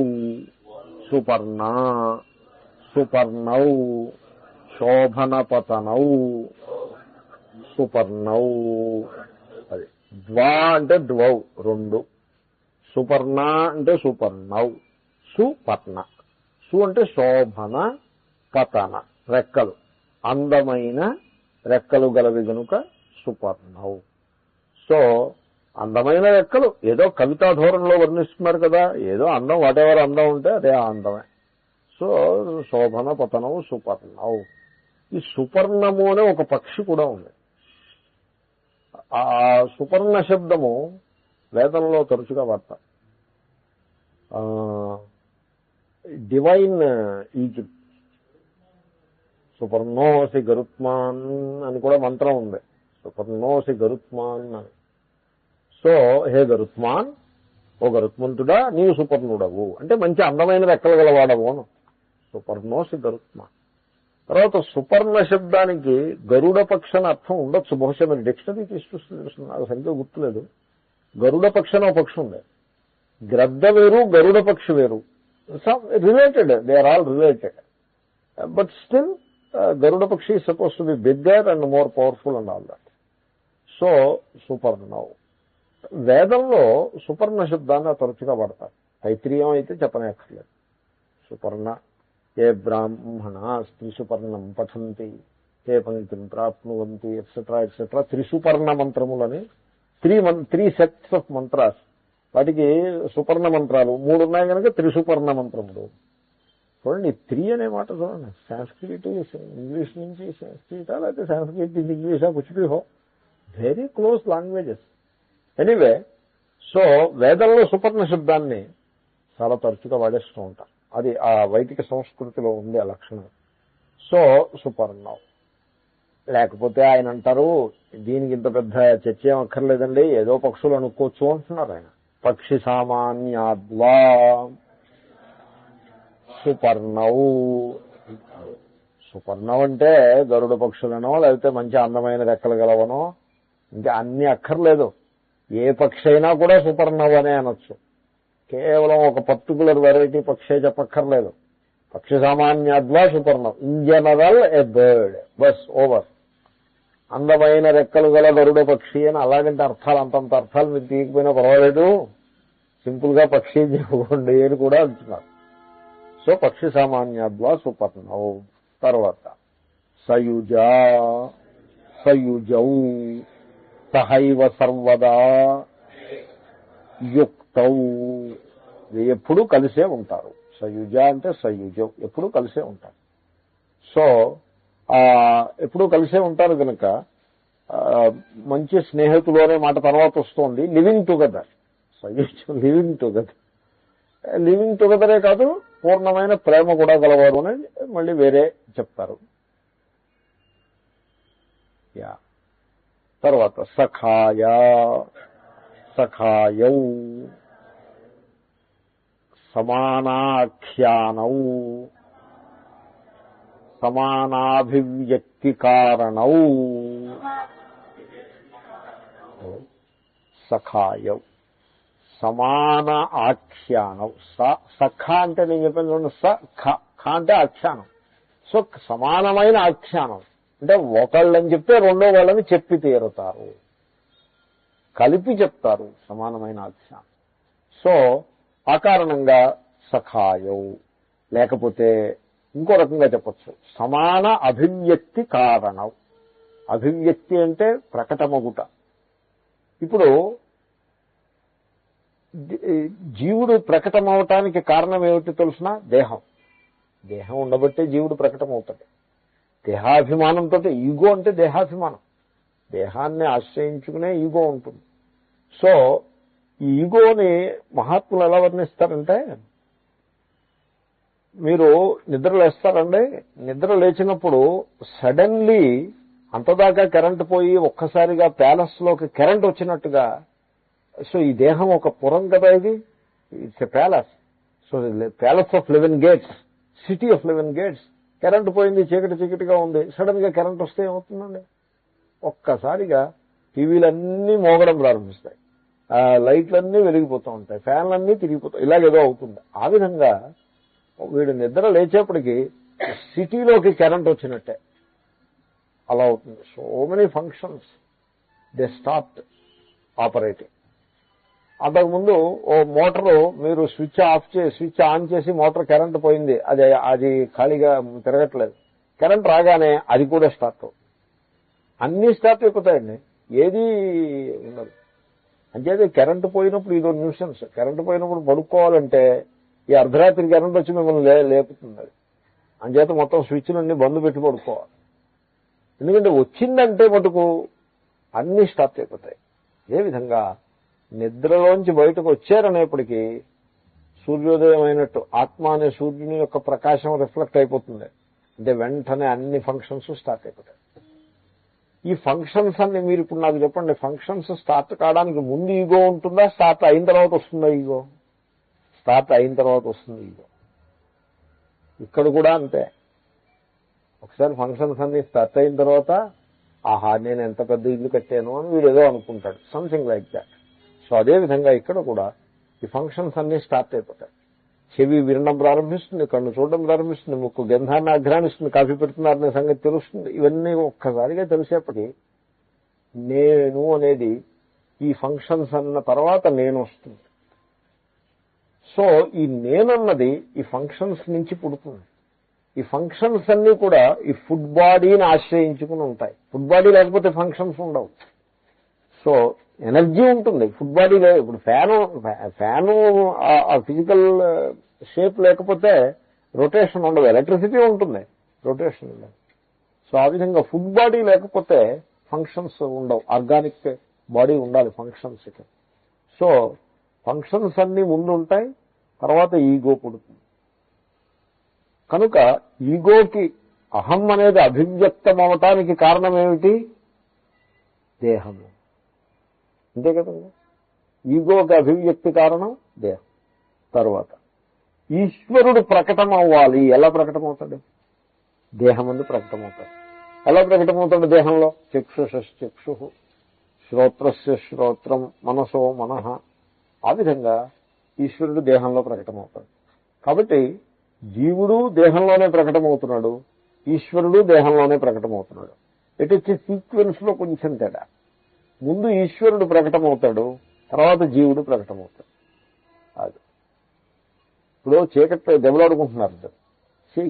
సుపర్ణౌ శోభనపతనౌ సుపర్ణౌ. అది ద్వా అంటే ద్వౌ రెండు, సుపర్ణ అంటే సుపర్ణౌ. సుపర్ణ, సు అంటే శోభన, పతన రెక్కలు, అందమైన రెక్కలు గలవి గనుక సుపర్ణౌ. సో అందమైన రెక్కలు ఏదో కవితా ధోరణిలో వర్ణిస్తున్నారు కదా, ఏదో అందం, వాటెవర్ అందం ఉంటే అదే అందమే. సో శోభన పతనవు సుపర్ణవు. ఈ సుపర్ణము అనే ఒక పక్షి కూడా ఉంది. ఆ సుపర్ణ శబ్దము వేదంలో తరచుగా వాడతారు. డివైన్ ఈజిప్ట్ సుపర్ణోసి గరుత్మాన్ అని కూడా మంత్రం ఉంది. సుపర్ణోసి గరుత్మాన్ అని. సో హే గరుత్మాన్, ఓ గరుత్మంతుడా నీవు సుపర్ణుడవు అంటే మంచి అందమైన రెక్కలు గలవాడవు అను. సుపర్ణోసి గరుత్మాన్. తర్వాత సుపర్ణ శబ్దానికి గరుడ పక్షి అని అర్థం ఉండొచ్చు. బహుశా మీరు డిక్షనరీ తీసుకొస్తుంది, నాకు సరిగ్గా గుర్తులేదు. గరుడ పక్షి అని ఒక పక్షి ఉంది. గ్రద్ద వేరు, గరుడ పక్షి వేరు. Related, they are all related. But still గరుడ పక్షి is supposed to be bigger and more powerful and all that. So సుపర్ణవ్. వేదంలో సుపర్ణ శబ్దాన్ని తరచుగా వాడతారు. తైత్రీయం అయితే చెప్పనక్కర్లేదు. సుపర్ణ ఏ బ్రాహ్మణ త్రిసుపర్ణం పఠంతి ఏ పంక్తిం ప్రాప్నువంతి ఎట్సెట్రా ఎట్సెట్రా. త్రిసుపర్ణ మంత్రములని త్రీ సెట్స్ ఆఫ్ మంత్రాస్. వాటికి సుపర్ణ మంత్రాలు 3 ఉన్నాయి కనుక త్రిసుపర్ణ మంత్రములు. చూడండి, త్రీ అనే మాట చూడండి. సాంస్క్రిట్ ఇంగ్లీష్ నుంచి సాంస్క్రిటా లేకపోతే సాంస్క్రిట్ నుంచి ఇంగ్లీషా కుచిపి హో, very close languages. Anyway, so వేదంలో సుపర్ణ శబ్దాన్ని చాలా తరచుగా వాడేస్తూ ఉంటారు. అది ఆ వైదిక సంస్కృతిలో ఉండే ఆ లక్షణం. సో సుపర్ణం. లేకపోతే ఆయన అంటారు దీనికి ఇంత పెద్ద చర్చ ఏం అక్కర్లేదండి, ఏదో పక్షులు అనుకోవచ్చు అంటున్నారు ఆయన. పక్షి సామాన్యాద్వా సుపర్ణౌ. సుపర్ణం అంటే గరుడ పక్షులనో లేకపోతే మంచి అందమైన రెక్కలు గలవనో, ఇంకా అన్ని అక్కర్లేదు. ఏ పక్షి అయినా కూడా సుపర్ణవ్ అనే అనొచ్చు. కేవలం ఒక పర్టికులర్ వెరైటీ పక్షే చెప్పక్కర్లేదు. పక్షి సామాన్యాద్వా సుపర్ణం. ఇన్ జనరల్ ఏ బర్డ్, బస్ ఓవర్. అందమైన రెక్కలు గల గరుడ పక్షి అని అలాగంటే అర్థాలు అంతంత అర్థాలు మీరు తీయకపోయినా పర్వాలేదు, సింపుల్ గా పక్షి చెప్పుకోండి అని కూడా అంటున్నారు. సో పక్షి సామాన్యాద్వా సుపర్ణౌ. తర్వాత సయుజౌ సహైవ సర్వదా యుక్తౌ. ఎప్పుడూ కలిసే ఉంటారు. సయుజ అంటే సయుజం, ఎప్పుడూ కలిసే ఉంటారు. సో ఎప్పుడూ కలిసే ఉంటారు కనుక మంచి స్నేహితులు అనే మాట తర్వాత వస్తుంది. Living together. సయుజం లివింగ్ టుగెదర్. లివింగ్ టుగెదరే కాదు, పూర్ణమైన ప్రేమ కూడా గలవారు అనేది మళ్ళీ వేరే చెప్తారు. తర్వాత సఖాయౌ సమానాఖ్యానౌ సమానాభివ్యక్తి కారణౌ. సఖాయౌ సమాన ఆఖ్యానం. సఖ అంటే నేను చెప్పాను చూడండి, ఖ అంటే ఆఖ్యానం. సో సమానమైన ఆఖ్యానం అంటే ఒకళ్ళని చెప్తే రెండో వాళ్ళని చెప్పి తీరుతారు, కలిపి చెప్తారు సమానమైన ఆఖ్యానం. సో ఆ కారణంగా సఖాయౌ. లేకపోతే ఇంకో రకంగా చెప్పచ్చు, సమాన అభివ్యక్తి కారణం. అభివ్యక్తి అంటే ప్రకటమగుట. ఇప్పుడు జీవుడు ప్రకటమవటానికి కారణం ఏమిటి తెలుసిన? దేహం. దేహం ఉండబట్టే జీవుడు ప్రకటమవుతాడు. దేహాభిమానంతో, ఈగో అంటే దేహాభిమానం, దేహాన్ని ఆశ్రయించుకునే ఈగో ఉంటుంది. సో ఈ ఈగోని మహాత్ములు ఎలా వర్ణిస్తారంటే, మీరు నిద్ర లేస్తారండి, నిద్ర లేచినప్పుడు సడన్లీ అంతదాకా కరెంటు పోయి ఒక్కసారిగా ప్యాలెస్ లోకి కరెంట్ వచ్చినట్టుగా. సో ఈ దేహం ఒక పురం కదా, ఇది it's a palace. So palace of 11 gates, city of 11 gates. Current పోయింది, చీకటిగా ఉంది, సడన్ గా కరెంట్ వస్తే ఏమవుతుందండి? ఒక్కసారిగా టీవీలన్నీ మోగడం ప్రారంభిస్తాయి, లైట్లన్నీ వెలిగిపోతూ ఉంటాయి, ఫ్యాన్లన్నీ తిరిగిపోతాయి, ఇలాగేదో అవుతుంది. ఆ విధంగా వీడు నిద్ర లేచేప్పటికి సిటీలోకి కరెంట్ వచ్చినట్టే అలా అవుతుంది. So many functions they start operating. అంతకుముందు ఓ మోటారు మీరు స్విచ్ ఆన్ చేసి మోటార్ కరెంట్ పోయింది, అది ఖాళీగా తిరగట్లేదు, కరెంట్ రాగానే అది కూడా స్టార్ట్ అవుతుంది. అన్నీ స్టార్ట్ అయిపోతాయండి, ఏది ఉండదు. అంచేది కరెంటు పోయినప్పుడు ఇదో న్యూసెన్స్. కరెంటు పోయినప్పుడు పడుకోవాలంటే ఈ అర్ధరాత్రి కరెంట్ వచ్చి మిమ్మల్ని లేపుతుంది. అది అంచేత మొత్తం స్విచ్లన్నీ బంద్ పెట్టి పడుకోవాలి. ఎందుకంటే వచ్చిందంటే మటుకు అన్నీ స్టార్ట్ అయిపోతాయి. అదేవిధంగా నిద్రలోంచి బయటకు వచ్చారనేప్పటికీ సూర్యోదయం అయినట్టు ఆత్మ అనే సూర్యుని యొక్క ప్రకాశం రిఫ్లెక్ట్ అయిపోతుంది. అంటే వెంటనే అన్ని ఫంక్షన్స్ స్టార్ట్ అయిపోతాయి. ఈ ఫంక్షన్స్ అన్ని మీరు ఇప్పుడు నాకు చెప్పండి, ఫంక్షన్స్ స్టార్ట్ కావడానికి ముందు ఈగో ఉంటుందా, స్టార్ట్ అయిన తర్వాత వస్తుందా ఈగో? స్టార్ట్ అయిన తర్వాత వస్తుంది ఈగో. ఇక్కడ కూడా అంతే. ఒకసారి ఫంక్షన్స్ అన్ని స్టార్ట్ అయిన తర్వాత ఆహా నేను ఎంత పెద్ద ఇల్లు కట్టాను అని వీడు ఏదో అనుకుంటాడు, సంథింగ్ లైక్ దాట్. సో అదేవిధంగా ఇక్కడ కూడా ఈ ఫంక్షన్స్ అన్ని స్టార్ట్ అయిపోతాయి. చెవి వినడం ప్రారంభిస్తుంది, కన్ను చూడడం ప్రారంభిస్తుంది, ముక్కు గంధాన్ని ఆఘ్రానిస్తుంది, కాఫీ పెడుతున్నారనే సంగతి తెలుస్తుంది. ఇవన్నీ ఒక్కసారిగా తెలిసేప్పటికీ నేను అనేది ఈ ఫంక్షన్స్ అన్న తర్వాత నేను వస్తుంది. సో ఈ నేనన్నది ఈ ఫంక్షన్స్ నుంచి పుడుతుంది. ఈ ఫంక్షన్స్ అన్నీ కూడా ఈ ఫుడ్ బాడీని ఆశ్రయించుకుని ఉంటాయి. ఫుడ్ బాడీ లేకపోతే ఫంక్షన్స్ ఉండవు. సో ఎనర్జీ ఉంటుంది ఫుడ్ బాడీలో. ఇప్పుడు ఫ్యాను ఆ ఫిజికల్ షేప్ లేకపోతే రొటేషన్ ఉండదు, ఎలక్ట్రిసిటీ ఉంటుంది, రొటేషన్ ఉండదు. సో ఆ విధంగా ఫుడ్ బాడీ లేకపోతే ఫంక్షన్స్ ఉండవు. ఆర్గానిక్ బాడీ ఉండాలి ఫంక్షన్స్. సో ఫంక్షన్స్ అన్నీ ముందు ఉంటాయి, తర్వాత ఈగో పుడుతుంది. కనుక ఈగోకి అహం అనేది అభివ్యక్తం అవటానికి కారణం ఏమిటి? దేహము. అంతే కదండి. ఈగోకి అభివ్యక్తి కారణం దేహం. తర్వాత ఈశ్వరుడు ప్రకటమవ్వాలి. ఎలా ప్రకటమవుతాడు? దేహమందు ప్రకటమవుతాడు. ఎలా ప్రకటమవుతాడు దేహంలో? చక్షుషశ్చక్షు, శ్రోత్రస్య శ్రోత్రం, మనసో మనః. ఆ విధంగా ఈశ్వరుడు దేహంలో ప్రకటమవుతాడు. కాబట్టి జీవుడు దేహంలోనే ప్రకటమవుతున్నాడు, ఈశ్వరుడు దేహంలోనే ప్రకటమవుతున్నాడు. ఇటు వచ్చి సీక్వెన్స్ లో కొంచెం తేడా. ముందు ఈశ్వరుడు ప్రకటమవుతాడు, తర్వాత జీవుడు ప్రకటమవుతాడు. అది ఇప్పుడు చీకటి దెబ్బలాడుకుంటున్నారు,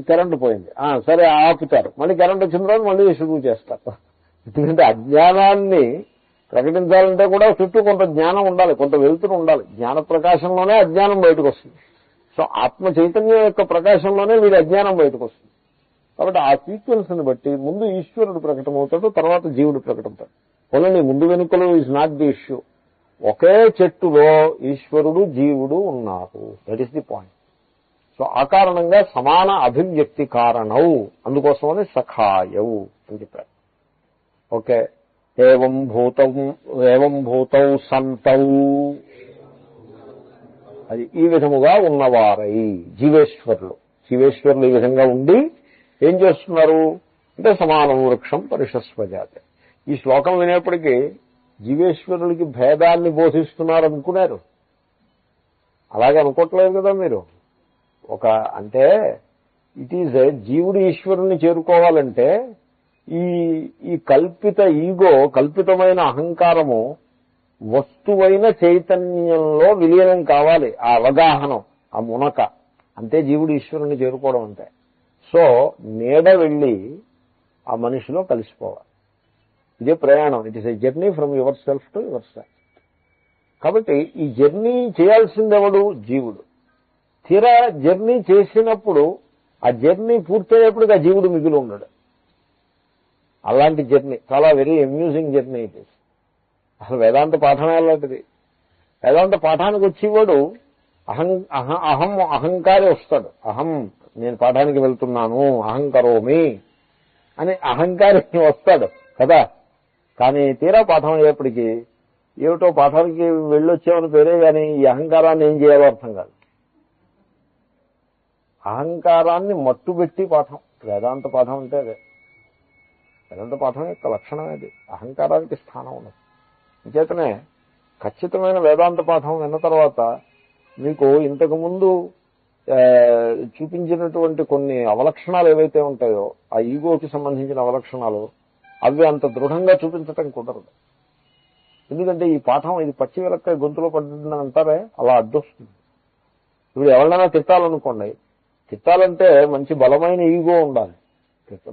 కరెంటు పోయింది, సరే ఆపుతారు, మళ్ళీ కరెంట్ వచ్చిన తర్వాత మళ్ళీ శురువు చేస్తారు. ఎందుకంటే అజ్ఞానాన్ని ప్రకటించాలంటే కూడా చుట్టూ కొంత జ్ఞానం ఉండాలి, కొంత వెలుతురు ఉండాలి. జ్ఞాన ప్రకాశంలోనే అజ్ఞానం బయటకు వస్తుంది. సో ఆత్మ చైతన్యం యొక్క ప్రకాశంలోనే వీడి అజ్ఞానం బయటకు వస్తుంది. కాబట్టి ఆ సీక్వెన్స్ ని బట్టి ముందు ఈశ్వరుడు ప్రకటమవుతాడు, తర్వాత జీవుడు ప్రకటమవుతాడు. ఓన్లీ ముందు వెనుకలు ఈజ్ నాట్ ది ఇష్యూ. ఒకే చెట్టులో ఈశ్వరుడు జీవుడు ఉన్నారు. That is the point. So ఆ కారణంగా సమాన అభివ్యక్తి కారణం, అందుకోసమని సఖాయవు అని చెప్పారు. ఓకే. ఏవం భూతౌ సంతౌ, అది ఈ విధముగా ఉన్నవారై జీవేశ్వరులు. జీవేశ్వరులు ఈ విధంగా ఉండి ఏం చేస్తున్నారు అంటే సమానం వృక్షం పరిషస్వజాతే. ఈ శ్లోకం వినేప్పటికీ జీవేశ్వరులకి భేదాన్ని బోధిస్తున్నారు అనుకున్నారు. అలాగే అనుకోవట్లేదు కదా మీరు. ఒక అంటే ఇట్ ఈజ్ జీవుడు ఈశ్వరుని చేరుకోవాలంటే ఈ ఈ కల్పిత ఈగో, కల్పితమైన అహంకారము వస్తువైన చైతన్యంలో విలీనం కావాలి. ఆ అవగాహన, ఆ మునక, అంతే జీవుడు ఈశ్వరుని చేరుకోవడం అంటే. సో నీడ వెళ్ళి ఆ మనిషిలో కలిసిపోవాలి. ఇదే ప్రయాణం. It is a journey from your self to your self. కాబట్టి ఈ జర్నీ చేయాల్సిందెవడు? జీవుడు. తీరా జర్నీ చేసినప్పుడు ఆ జర్నీ పూర్తయ్యేప్పటికి ఆ జీవుడు మిగిలి ఉన్నాడు. అలాంటి జర్నీ చాలా very amusing journey it is. అసలు వేదాంత పాఠమే అలాంటిది. వేదాంత పాఠానికి వచ్చేవాడు అహంకారి వస్తాడు. నేను పాఠానికి వెళ్తున్నాను, అహంకరోమి అని అహంకారి వస్తాడు కదా. కానీ తీరా పాఠం అయ్యేప్పటికీ ఏమిటో పాఠానికి వెళ్ళొచ్చామని పేరే, కానీ ఈ అహంకారాన్ని ఏం చేయాలో అర్థం కాదు. అహంకారాన్ని మట్టుబెట్టి పాఠం. వేదాంత పాఠం అంటే అదే. వేదాంత పాఠం యొక్క లక్షణం అది. అహంకారానికి స్థానం ఉన్నది. అంచేతనే ఖచ్చితమైన వేదాంత పాఠం విన్న తర్వాత మీకు ఇంతకుముందు చూపించినటువంటి కొన్ని అవలక్షణాలు ఏవైతే ఉంటాయో, ఆ ఈగోకి సంబంధించిన అవలక్షణాలు, అవి అంత దృఢంగా చూపించటం కుదరదు. ఎందుకంటే ఈ పాఠం ఇది పచ్చి వెలక్క గొంతులో పడుతుందని అంటారే, అలా అడ్డొస్తుంది. ఇప్పుడు ఎవరినైనా తిట్టాలనుకోండి, తిట్టాలంటే మంచి బలమైన ఈగో ఉండాలి.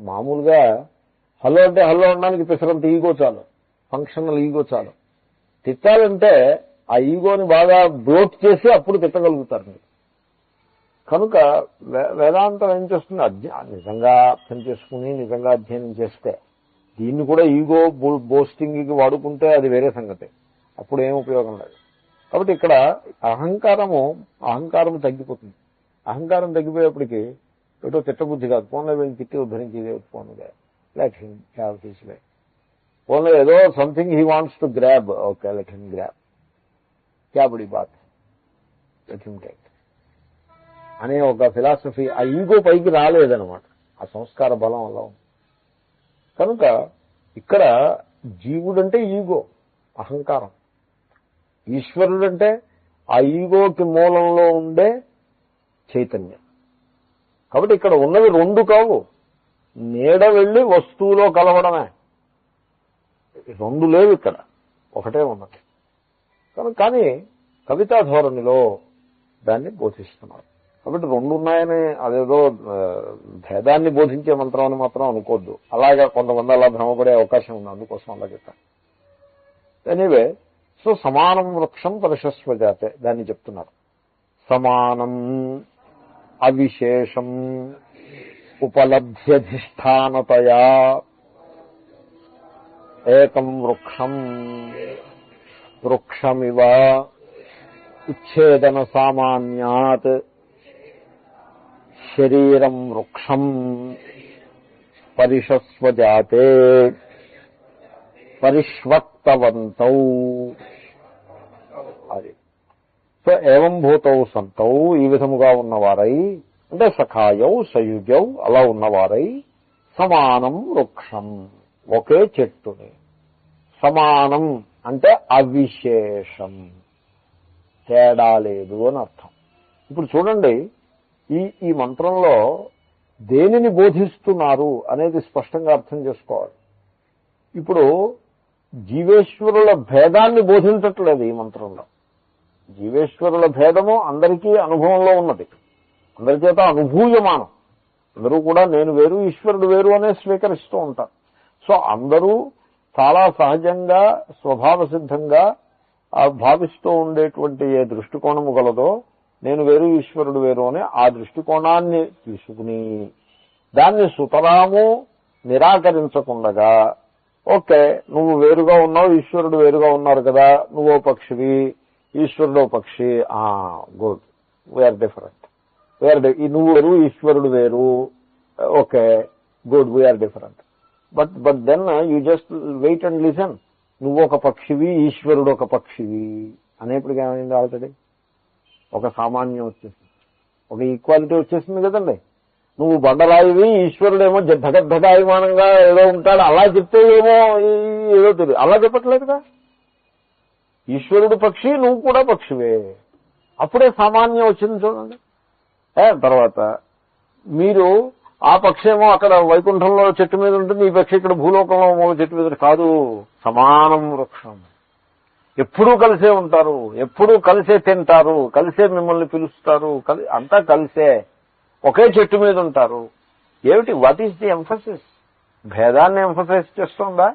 మామూలుగా హలో అంటే హలో అనడానికి పిసరంత ఈగో చాలు, ఫంక్షనల్ ఈగో చాలు. తిట్టాలంటే ఆ ఈగోని బాగా బ్లోట్ చేసి అప్పుడు తిట్టగలుగుతారు మీరు. కనుక వేదాంతం ఏం చేస్తుంది? నిజంగా అర్థం చేసుకుని నిజంగా అధ్యయనం చేస్తే, దీన్ని కూడా ఈగో బోస్టింగ్కి వాడుకుంటే అది వేరే సంగతి. అప్పుడు ఏం ఉపయోగం లేదు. కాబట్టి ఇక్కడ అహంకారం తగ్గిపోతుంది. అహంకారం తగ్గిపోయేప్పటికీ ఏటో తిట్టబుద్ధి కాదు. ఫోన్లో వెళ్ళి తిట్టి ఉద్ధరించేదే ఫోన్గా let him have his way. ఫోన్లో ఏదో something he wants to grab, okay let him grab, క్యా బడి బాత్, లెట్ హిమ్ టేక్ అనే ఒక ఫిలాసఫీ. ఆ ఈగో పైకి రాలేదనమాట. ఆ సంస్కార బలం అలా ఉంది. కనుక ఇక్కడ జీవుడంటే ఈగో, అహంకారం. ఈశ్వరుడంటే ఆ ఈగోకి మూలంలో ఉండే చైతన్యం. కాబట్టి ఇక్కడ ఉన్నవి రెండు కావు. నీడ వెళ్ళి వస్తువులో కలవడమే. రెండు లేవు ఇక్కడ, ఒకటే ఉన్నది. కానీ కవితా ధోరణిలో దాన్ని బోధిస్తున్నారు. కాబట్టి రెండు ఉన్నాయని అదేదో భేదాన్ని బోధించే మంత్రం అని మాత్రం అనుకోవద్దు. అలాగా కొంతమంది అలా భ్రమపడే అవకాశం ఉంది. అందుకోసం అలా చెప్తాను. ఎనీవే, సో సమానం వృక్షం పరిషస్వజాతే దాన్ని చెప్తున్నారు. సమానం అవిశేషం ఉపలభ్యధిష్టానతయా ఏకం వృక్షం వృక్షమివ ఉచ్ఛేదన సామాన్యాత్ శరీరం వృక్షం పరిషస్వజాతే పరిష్వక్తవంతౌ. అది సో ఏవం భూతౌ సంతౌ, ఈ విధముగా ఉన్నవారై, అంటే సఖాయౌ సయుజౌ అలా ఉన్నవారై, సమానం వృక్షం ఒకే చెట్టుని, సమానం అంటే అవిశేషం తేడా లేదు అని అర్థం. ఇప్పుడు చూడండి, ఈ మంత్రంలో దేనిని బోధిస్తున్నారు అనేది స్పష్టంగా అర్థం చేసుకోవాలి. ఇప్పుడు జీవేశ్వరుల భేదాన్ని బోధించట్లేదు ఈ మంత్రంలో. జీవేశ్వరుల భేదము అందరికీ అనుభవంలో ఉన్నది, అందరి చేత అనుభూయమానం. అందరూ కూడా నేను వేరు ఈశ్వరుడు వేరు అనే స్వీకరిస్తూ ఉంటారు. సో అందరూ చాలా సహజంగా స్వభావ సిద్ధంగా భావిస్తూ ఉండేటువంటి ఏ దృష్టికోణము గలదో, నేను వేరు ఈశ్వరుడు వేరు అని ఆ దృష్టికోణాన్ని తీసుకుని దాన్ని సుతరాము నిరాకరించకుండగా, ఓకే నువ్వు వేరుగా ఉన్నావు, ఈశ్వరుడు వేరుగా ఉన్నారు కదా, నువ్వో పక్షివి ఈశ్వరుడో పక్షి, గుడ్, వీఆర్ డిఫరెంట్, నువ్వు వేరు ఈశ్వరుడు వేరు, okay good, we are different. But then you just wait and listen. నువ్వు ఒక పక్షివి ఈశ్వరుడు ఒక పక్షివి అనేప్పటికీ ఏమైంది? ఆల్రెడీ ఒక సామాన్యం వచ్చేసింది, ఒక ఈక్వాలిటీ వచ్చేసింది కదండి. నువ్వు బండరాయివి ఈశ్వరుడేమో ధగద్ధగాయమానంగా ఏదో ఉంటాడు, అలా చెప్తే ఏమో ఏదో తెలియదు. అలా చెప్పట్లేదుగా. ఈశ్వరుడు పక్షి, నువ్వు కూడా పక్షివే. అప్పుడే సామాన్యం వచ్చింది చూడండి. తర్వాత మీరు ఆ పక్షేమో అక్కడ వైకుంఠంలో చెట్టు మీద ఉంటుంది, ఈ పక్షి ఇక్కడ భూలోకంలో మూల చెట్టు మీద కాదు. సమానం వృక్షం. ఎప్పుడూ కలిసే ఉంటారు, ఎప్పుడూ కలిసే తింటారు, కలిసే మిమ్మల్ని పిలుస్తారు, అంతా కలిసే ఒకే చెట్టు మీద ఉంటారు. ఏమిటి వాట్ ఈస్ ది ఎంఫసిస్? భేదాన్ని ఎంఫసైజ్ చేస్తుందా?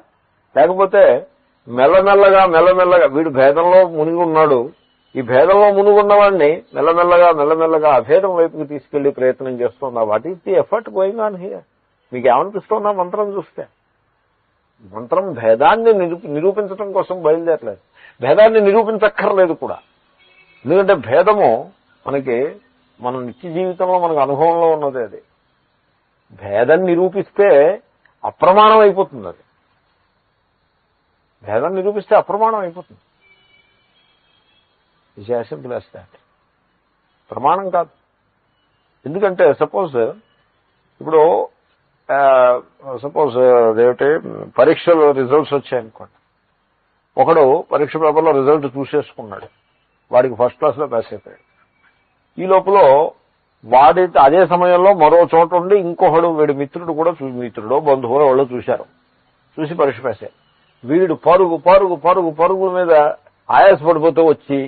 లేకపోతే మెల్లమెల్లగా వీడు భేదంలో మునిగి ఉన్నాడు, ఈ భేదంలో మునుగున్నవాడిని మెల్లమెల్లగా అభేదం వైపుకి తీసుకెళ్లి ప్రయత్నం చేస్తుందా? What is the effort going on here? మీకు ఏమనిపిస్తుందా మంత్రం చూస్తే? మంత్రం భేదాన్ని నిరూపించడం కోసం బయలుదేరలేదు, భేదాన్ని నిరూపించక్కర్లేదు కూడా. ఎందుకంటే భేదము మన నిత్య జీవితంలో మనకు అనుభవంలో ఉన్నది. అది భేదం నిరూపిస్తే అప్రమాణం అయిపోతుంది. అది భేదం నిరూపిస్తే అప్రమాణం అయిపోతుంది. It's as simple as that. ప్రమాణం కాదు. ఎందుకంటే సపోజ్ అదేమిటి పరీక్షలో రిజల్ట్స్ వచ్చాయనుకోండి, ఒకడు పరీక్ష పేపర్లో రిజల్ట్ చూసేసుకున్నాడు, వాడికి ఫస్ట్ క్లాస్లో పాస్ అయిపోయాడు. ఈ లోపల వాడి అదే సమయంలో మరో చోట ఉండి ఇంకొకడు వీడి మిత్రుడో బంధువులో వాళ్ళు చూసి పరీక్ష పాస్ అయ్యారు. వీడు పరుగు మీద ఆయాసపడిపోతూ వచ్చి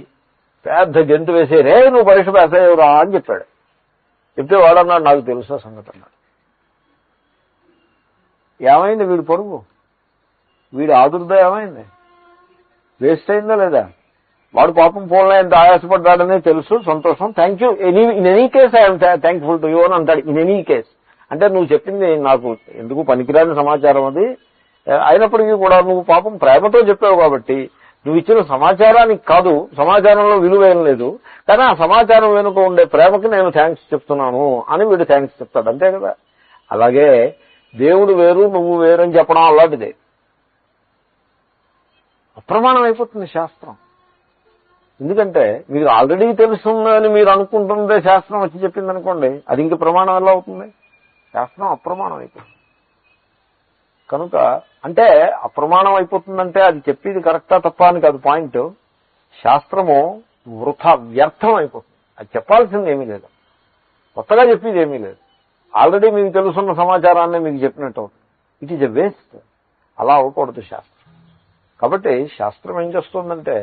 పెద్ద గెంతు వేసి రే నువ్వు పరీక్ష పాస్ అయ్యేవరా అని చెప్పాడు. చెప్తే వాడన్నాడు నాకు తెలుసా సంగతి అన్నాడు. ఏమైంది వీడి పరుగు, వీడి ఆదుర్దా ఏమైంది? వేస్ట్ అయిందా లేదా? వాడు పాపం పోలే ఎంత ఆయాసపడ్డాడనే తెలుసు, సంతోషం, thank you, in any case I'm thankful to you అని అంటాడు. ఇన్ ఎనీ కేస్ అంటే నువ్వు చెప్పింది నాకు ఎందుకు పనికిరాని సమాచారం అది, అయినప్పటికీ కూడా నువ్వు పాపం ప్రేమతో చెప్పావు కాబట్టి నువ్వు ఇచ్చిన సమాచారానికి కాదు, సమాచారంలో విలువేం లేదు, కానీ ఆ సమాచారం వెనుక ఉండే ప్రేమకి నేను థ్యాంక్స్ చెప్తున్నాను అని వీడు థ్యాంక్స్ చెప్తాడు. అంతే కదా. అలాగే దేవుడు వేరు నువ్వు వేరు అని చెప్పడం అలాంటిదే. అప్రమాణం అయిపోతుంది శాస్త్రం. ఎందుకంటే మీరు ఆల్రెడీ తెలుస్తుందని మీరు అనుకుంటుందే శాస్త్రం వచ్చి చెప్పింది అనుకోండి, అది ఇంక ప్రమాణం ఎలా అవుతుంది? శాస్త్రం అప్రమాణం అయిపోతుంది. కనుక అంటే అప్రమాణం అయిపోతుందంటే అది చెప్పేది కరెక్టా తప్ప అని కాదు పాయింట్. శాస్త్రము వృథా వ్యర్థం అయిపోతుంది. అది చెప్పాల్సింది ఏమీ లేదు, కొత్తగా చెప్పేది ఏమీ లేదు. ఆల్రెడీ మీకు తెలుసున్న సమాచారాన్ని మీకు చెప్పినట్టు అవుతుంది. It is a waste. అలా అవ్వకూడదు శాస్త్రం. కాబట్టి శాస్త్రం ఏం చేస్తుందంటే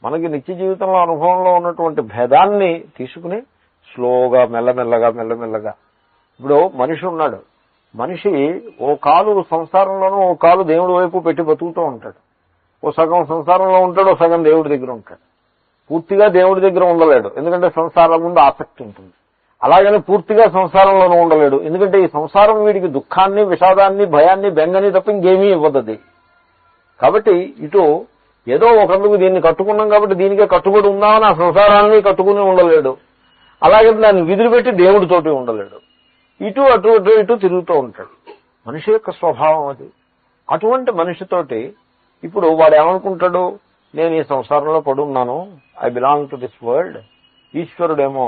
మనకి నిత్య జీవితంలో అనుభవంలో ఉన్నటువంటి భేదాన్ని తీసుకుని స్లోగా మెల్లమెల్లగా ఇప్పుడు మనిషి ఉన్నాడు, మనిషి ఓ కాలు సంసారంలోనూ ఓ కాలు దేవుడి వైపు పెట్టి బతుకుతూ ఉంటాడు. ఓ సగం సంసారంలో ఉంటాడు, ఓ సగం దేవుడి దగ్గర ఉంటాడు. పూర్తిగా దేవుడి దగ్గర ఉండలేడు, ఎందుకంటే సంసారం ముందు ఆసక్తి ఉంటుంది. అలాగని పూర్తిగా సంసారంలోనూ ఉండలేడు, ఎందుకంటే ఈ సంసారం వీడికి దుఃఖాన్ని, విషాదాన్ని, భయాన్ని, బెంగని తప్ప ఇంకేమీ ఇవ్వదు. కాబట్టి ఇటు ఏదో ఒకందుకు దీన్ని కట్టుకున్నాం కాబట్టి దీనికే కట్టుబడి ఉందామని ఆ సంసారాన్ని కట్టుకుని ఉండలేడు, అలాగే దాన్ని విదిలిపెట్టి దేవుడితోటి ఉండలేడు. ఇటు అటు తిరుగుతూ ఉంటాడు. మనిషి యొక్క స్వభావం అది. అటువంటి మనిషితోటి ఇప్పుడు వాడు ఏమనుకుంటాడు, నేను ఈ సంసారంలో పడున్నాను, I belong to this world, ఈశ్వరుడేమో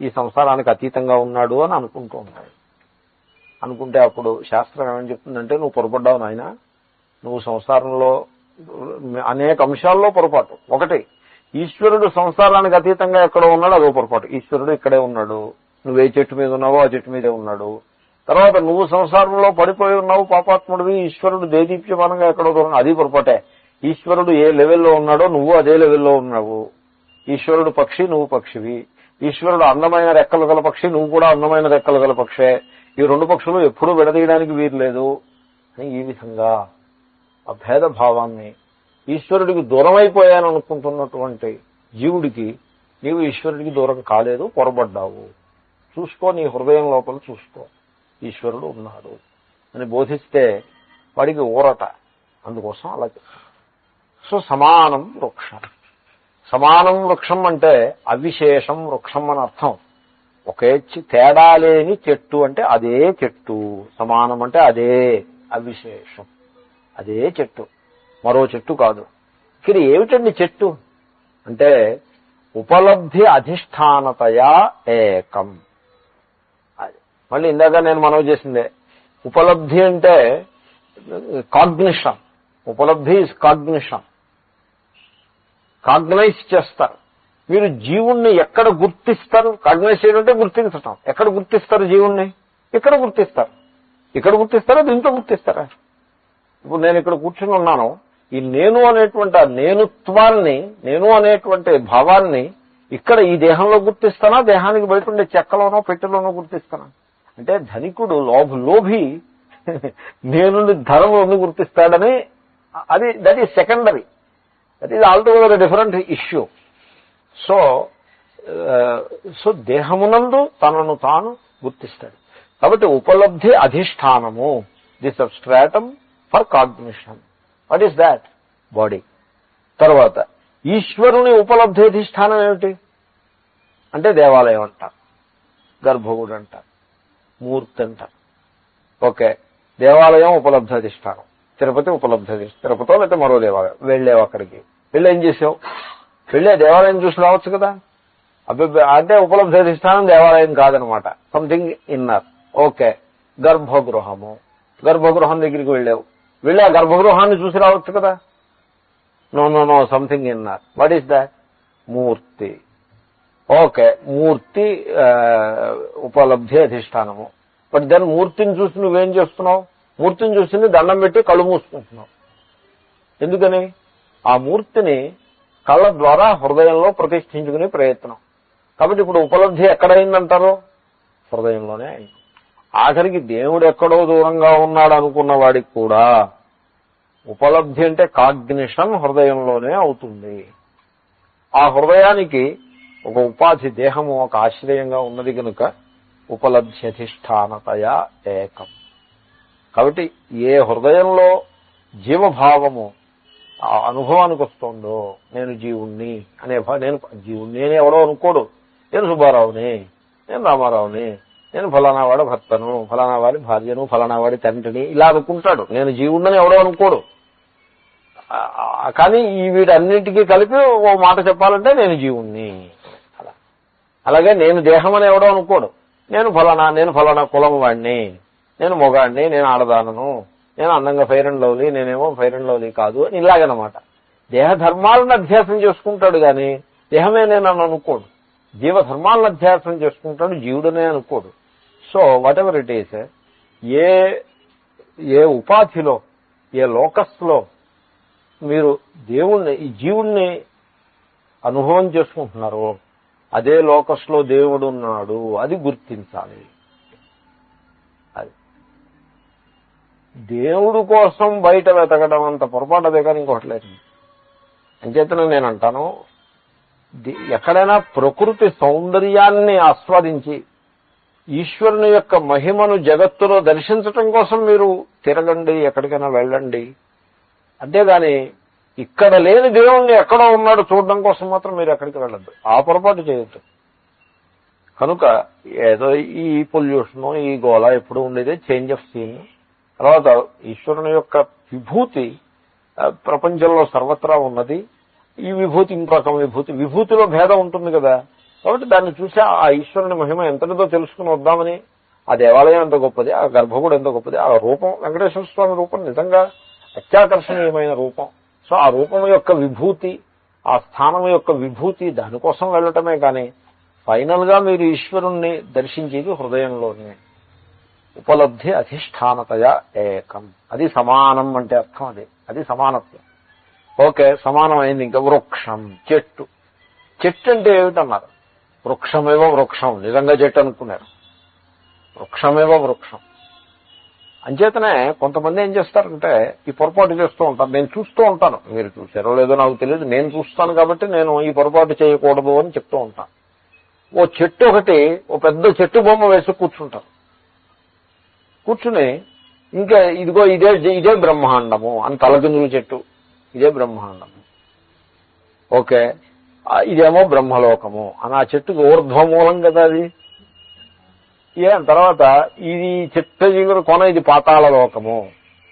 ఈ సంసారానికి అతీతంగా ఉన్నాడు అని అనుకుంటూ ఉంటాడు. అనుకుంటే అప్పుడు శాస్త్రం ఏమని చెప్తుందంటే, నువ్వు పొరపడ్డావు నాయన, నువ్వు సంసారంలో అనేక అంశాల్లో పొరపాటు. ఒకటి, ఈశ్వరుడు సంసారానికి అతీతంగా ఎక్కడో ఉన్నాడు, అదో పొరపాటు. ఈశ్వరుడు ఇక్కడే ఉన్నాడు, నువ్వు ఏ చెట్టు మీద ఉన్నావో ఆ చెట్టు మీదే ఉన్నాడు. తర్వాత నువ్వు సంసారంలో పడిపోయి ఉన్నావు, పాపాత్ముడివి, ఈశ్వరుడు దేదీప్యమానంగా ఎక్కడో దూరం, అది పొరపాటే. ఈశ్వరుడు ఏ లెవెల్లో ఉన్నాడో నువ్వు అదే లెవెల్లో ఉన్నావు. ఈశ్వరుడు పక్షి, నువ్వు పక్షివి. ఈశ్వరుడు అందమైన రెక్కలు గల పక్షి, నువ్వు కూడా అందమైన రెక్కలు గల పక్షే. ఈ రెండు పక్షులు ఎప్పుడూ విడదీయడానికి వీర్లేదు అని ఈ విధంగా ఆ భేద భావాన్ని, ఈశ్వరుడికి దూరం అయిపోయాను అనుకుంటున్నటువంటి జీవుడికి నీవు ఈశ్వరుడికి దూరం కాలేదు, పొరబడ్డావు. చూసుకో, నీ హృదయం లోపల చూసుకో, ఈశ్వరుడు ఉన్నాడు అని బోధిస్తే వాడికి ఊరట. అందుకోసం అలా చెప్తాను. సో సమానం వృక్షం. సమానం వృక్షం అంటే అవిశేషం వృక్షం అని అర్థం. ఒకే తేడా లేని చెట్టు అంటే అదే చెట్టు. సమానం అంటే అదే, అవిశేషం అదే చెట్టు, మరో చెట్టు కాదు. ఇక్కడ ఏమిటండి చెట్టు అంటే ఉపలబ్ధి అధిష్టానతయా ఏకం. మళ్ళీ ఇందాక నేను మనవి చేసిందే, ఉపలబ్ధి అంటే కాగ్నిషన్. ఉపలబ్ధి ఇస్ కాగ్నిషన్. కాగ్నైజ్ చేస్తారు. మీరు జీవుణ్ణి ఎక్కడ గుర్తిస్తారు? కాగ్నైజ్ చేయడం అంటే గుర్తించటం. ఎక్కడ గుర్తిస్తారు జీవుణ్ణి? ఇక్కడ గుర్తిస్తారు. ఇక్కడ గుర్తిస్తారా? దీంట్లో గుర్తిస్తారా? ఇప్పుడు నేను ఇక్కడ కూర్చుని ఉన్నాను. ఈ నేను అనేటువంటి ఆ నేనుత్వాన్ని, నేను అనేటువంటి భావాన్ని ఇక్కడ ఈ దేహంలో గుర్తిస్తానా, దేహానికి బయట ఉండే చెక్కలోనో పెట్టెలోనో గుర్తిస్తానా? అంటే ధనికుడు లోభి నేను ధనములను గుర్తిస్తాడని, అది that is secondary. That is altogether different issue. So దేహమునందు తనను తాను గుర్తిస్తాడు. కాబట్టి ఉపలబ్ధి అధిష్టానము, the substratum for cognition. What is that? Body. తర్వాత ఈశ్వరుని ఉపలబ్ధి అధిష్టానం ఏమిటి అంటే దేవాలయం అంటారు, గర్భగుడు అంటారు, మూర్తి అంటారు. ఓకే, దేవాలయం ఉపలబ్ధి అధిష్టానం, తిరుపతి ఉపలబ్ధి అధిష్టానం, తిరుపతిలో లేకపోతే మరో దేవాలయం. వెళ్ళావు, అక్కడికి వెళ్ళి ఏం చేసావు? వెళ్ళే దేవాలయం చూసి రావచ్చు కదా. అంటే ఉపలబ్ధి అధిష్టానం దేవాలయం కాదనమాట, సంథింగ్ ఇన్నర్. ఓకే, గర్భగృహము, గర్భగృహం దగ్గరికి వెళ్ళావు, వెళ్ళి ఆ గర్భగృహాన్ని చూసి రావచ్చు కదా. No something inner. What is that? మూర్తి. ఓకే, మూర్తి ఉపలబ్ధి అధిష్టానము. బట్ దాని మూర్తిని చూసి నువ్వేం చేస్తున్నావు? మూర్తిని చూసి దండం పెట్టి కళ్ళు మూసుకుంటున్నావు. ఎందుకని? ఆ మూర్తిని కళ్ళ ద్వారా హృదయంలో ప్రతిష్ఠించుకునే ప్రయత్నం. కాబట్టి ఇప్పుడు ఉపలబ్ధి ఎక్కడైందంటారో? హృదయంలోనే అయింది. ఆఖరికి దేవుడు ఎక్కడో దూరంగా ఉన్నాడు అనుకున్న వాడికి కూడా ఉపలబ్ధి అంటే కాగ్నిషన్ హృదయంలోనే అవుతుంది. ఆ హృదయానికి ఒక ఉపాధి, దేహము ఒక ఆశ్రయంగా ఉన్నది కనుక ఉపలబ్ధ్యధిష్టానతయా ఏకం. కాబట్టి ఏ హృదయంలో జీవభావము ఆ అనుభవానికి వస్తుందో, నేను జీవుణ్ణి అనే నేను జీవుణ్ణి అని ఎవడో అనుకోడు. నేను సుబ్బారావుని, నేను రామారావుని, నేను ఫలానా వాడి భర్తను, ఫలానా వాడి భార్యను, ఫలానా వాడి తండ్రిని ఇలా అనుకుంటాడు. నేను జీవుణ్ణని ఎవడో అనుకోడు. కానీ ఈ వీటన్నిటికీ కలిపి ఓ మాట చెప్పాలంటే నేను జీవుణ్ణి. అలాగే నేను దేహం అని ఎవడో అనుకోడు. నేను ఫలానా కులం వాడిని, నేను మొగాడిని, నేను ఆడదానను, నేను అందంగా ఫెయిర్ అండ్ లవ్లీ, నేనేమో ఫెయిర్ అండ్ లవ్లీ కాదు అని ఇలాగనమాట. దేహధర్మాలను అధ్యాసం చేసుకుంటాడు కానీ దేహమే నేను అనుకోడు. జీవధర్మాలను అధ్యాసం చేసుకుంటాడు, జీవుడనే అనుకోడు. So whatever it is, ఏ ఉపాధిలో, ఏ లోకస్లో మీరు దేవుణ్ణి, ఈ జీవుణ్ణి అనుభవం చేసుకుంటున్నారో అదే లోకస్లో దేవుడు ఉన్నాడు. అది గుర్తించాలి. అది దేవుడు కోసం బయట వెతకడం అంత పొరపాటు అదే కానీ ఇంకోటి లేదు. అంచేతనే నేను అంటాను, ఎక్కడైనా ప్రకృతి సౌందర్యాన్ని ఆస్వాదించి ఈశ్వరుని యొక్క మహిమను జగత్తులో దర్శించటం కోసం మీరు తిరగండి, ఎక్కడికైనా వెళ్ళండి. అంతేగాని ఇక్కడ లేని దేవుణ్ణి ఎక్కడో ఉన్నాడు చూడడం కోసం మాత్రం మీరు ఎక్కడికి వెళ్ళద్దు. ఆ పొరపాటు చేయొద్దు. కనుక ఏదో ఈ పొల్యూషన్, ఈ గోళ ఎప్పుడు ఉండేదే, చేంజ్ ఆఫ్ సీన్. తర్వాత ఈశ్వరుని యొక్క విభూతి ప్రపంచంలో సర్వత్రా ఉన్నది. ఈ విభూతి ఇంకో రకం విభూతి, విభూతిలో భేదం ఉంటుంది కదా. కాబట్టి దాన్ని చూసి ఆ ఈశ్వరుని మహిమ ఎంతటిదో తెలుసుకుని వద్దామని, ఆ దేవాలయం ఎంత గొప్పది, ఆ గర్భగుడు ఎంత గొప్పది, ఆ రూపం, వెంకటేశ్వర స్వామి రూపం నిజంగా అత్యాకర్షణీయమైన రూపం. సో ఆ రూపం యొక్క విభూతి, ఆ స్థానం యొక్క విభూతి, దానికోసం వెళ్ళటమే కానీ ఫైనల్ గా మీరు ఈశ్వరుణ్ణి దర్శించేది హృదయంలోనే. ఉపలబ్ధి అధిష్టానతయా ఏకం. అది సమానం అంటే అర్థం. అది సమానత్వం. ఓకే, సమానం అయింది. ఇంకా వృక్షం, చెట్టు. చెట్టు అంటే ఏమిటన్నారు? వృక్షమేవో వృక్షం, నిజంగా చెట్టు అనుకున్నారు. వృక్షమేవో వృక్షం. అంచేతనే కొంతమంది ఏం చేస్తారంటే ఈ పొరపాటు చేస్తూ ఉంటారు. నేను చూస్తూ ఉంటాను, మీరు చూసారో లేదో నాకు తెలియదు, నేను చూస్తాను కాబట్టి నేను ఈ పొరపాటు చేయకూడదు అని చెప్తూ ఉంటాను. ఓ చెట్టు ఒకటి, ఓ పెద్ద చెట్టు బొమ్మ వేసి కూర్చుంటారు. కూర్చుని ఇంకా ఇదిగో ఇదే బ్రహ్మాండము అని తలకిందులు చెట్టు, ఇదే బ్రహ్మాండము. ఓకే, ఇదేమో బ్రహ్మలోకము అని ఆ చెట్టుకి ఊర్ధ్వమూలం కదా అది. తర్వాత ఇది చిట్ట చిగురు కొన, ఇది పాతాళ లోకము,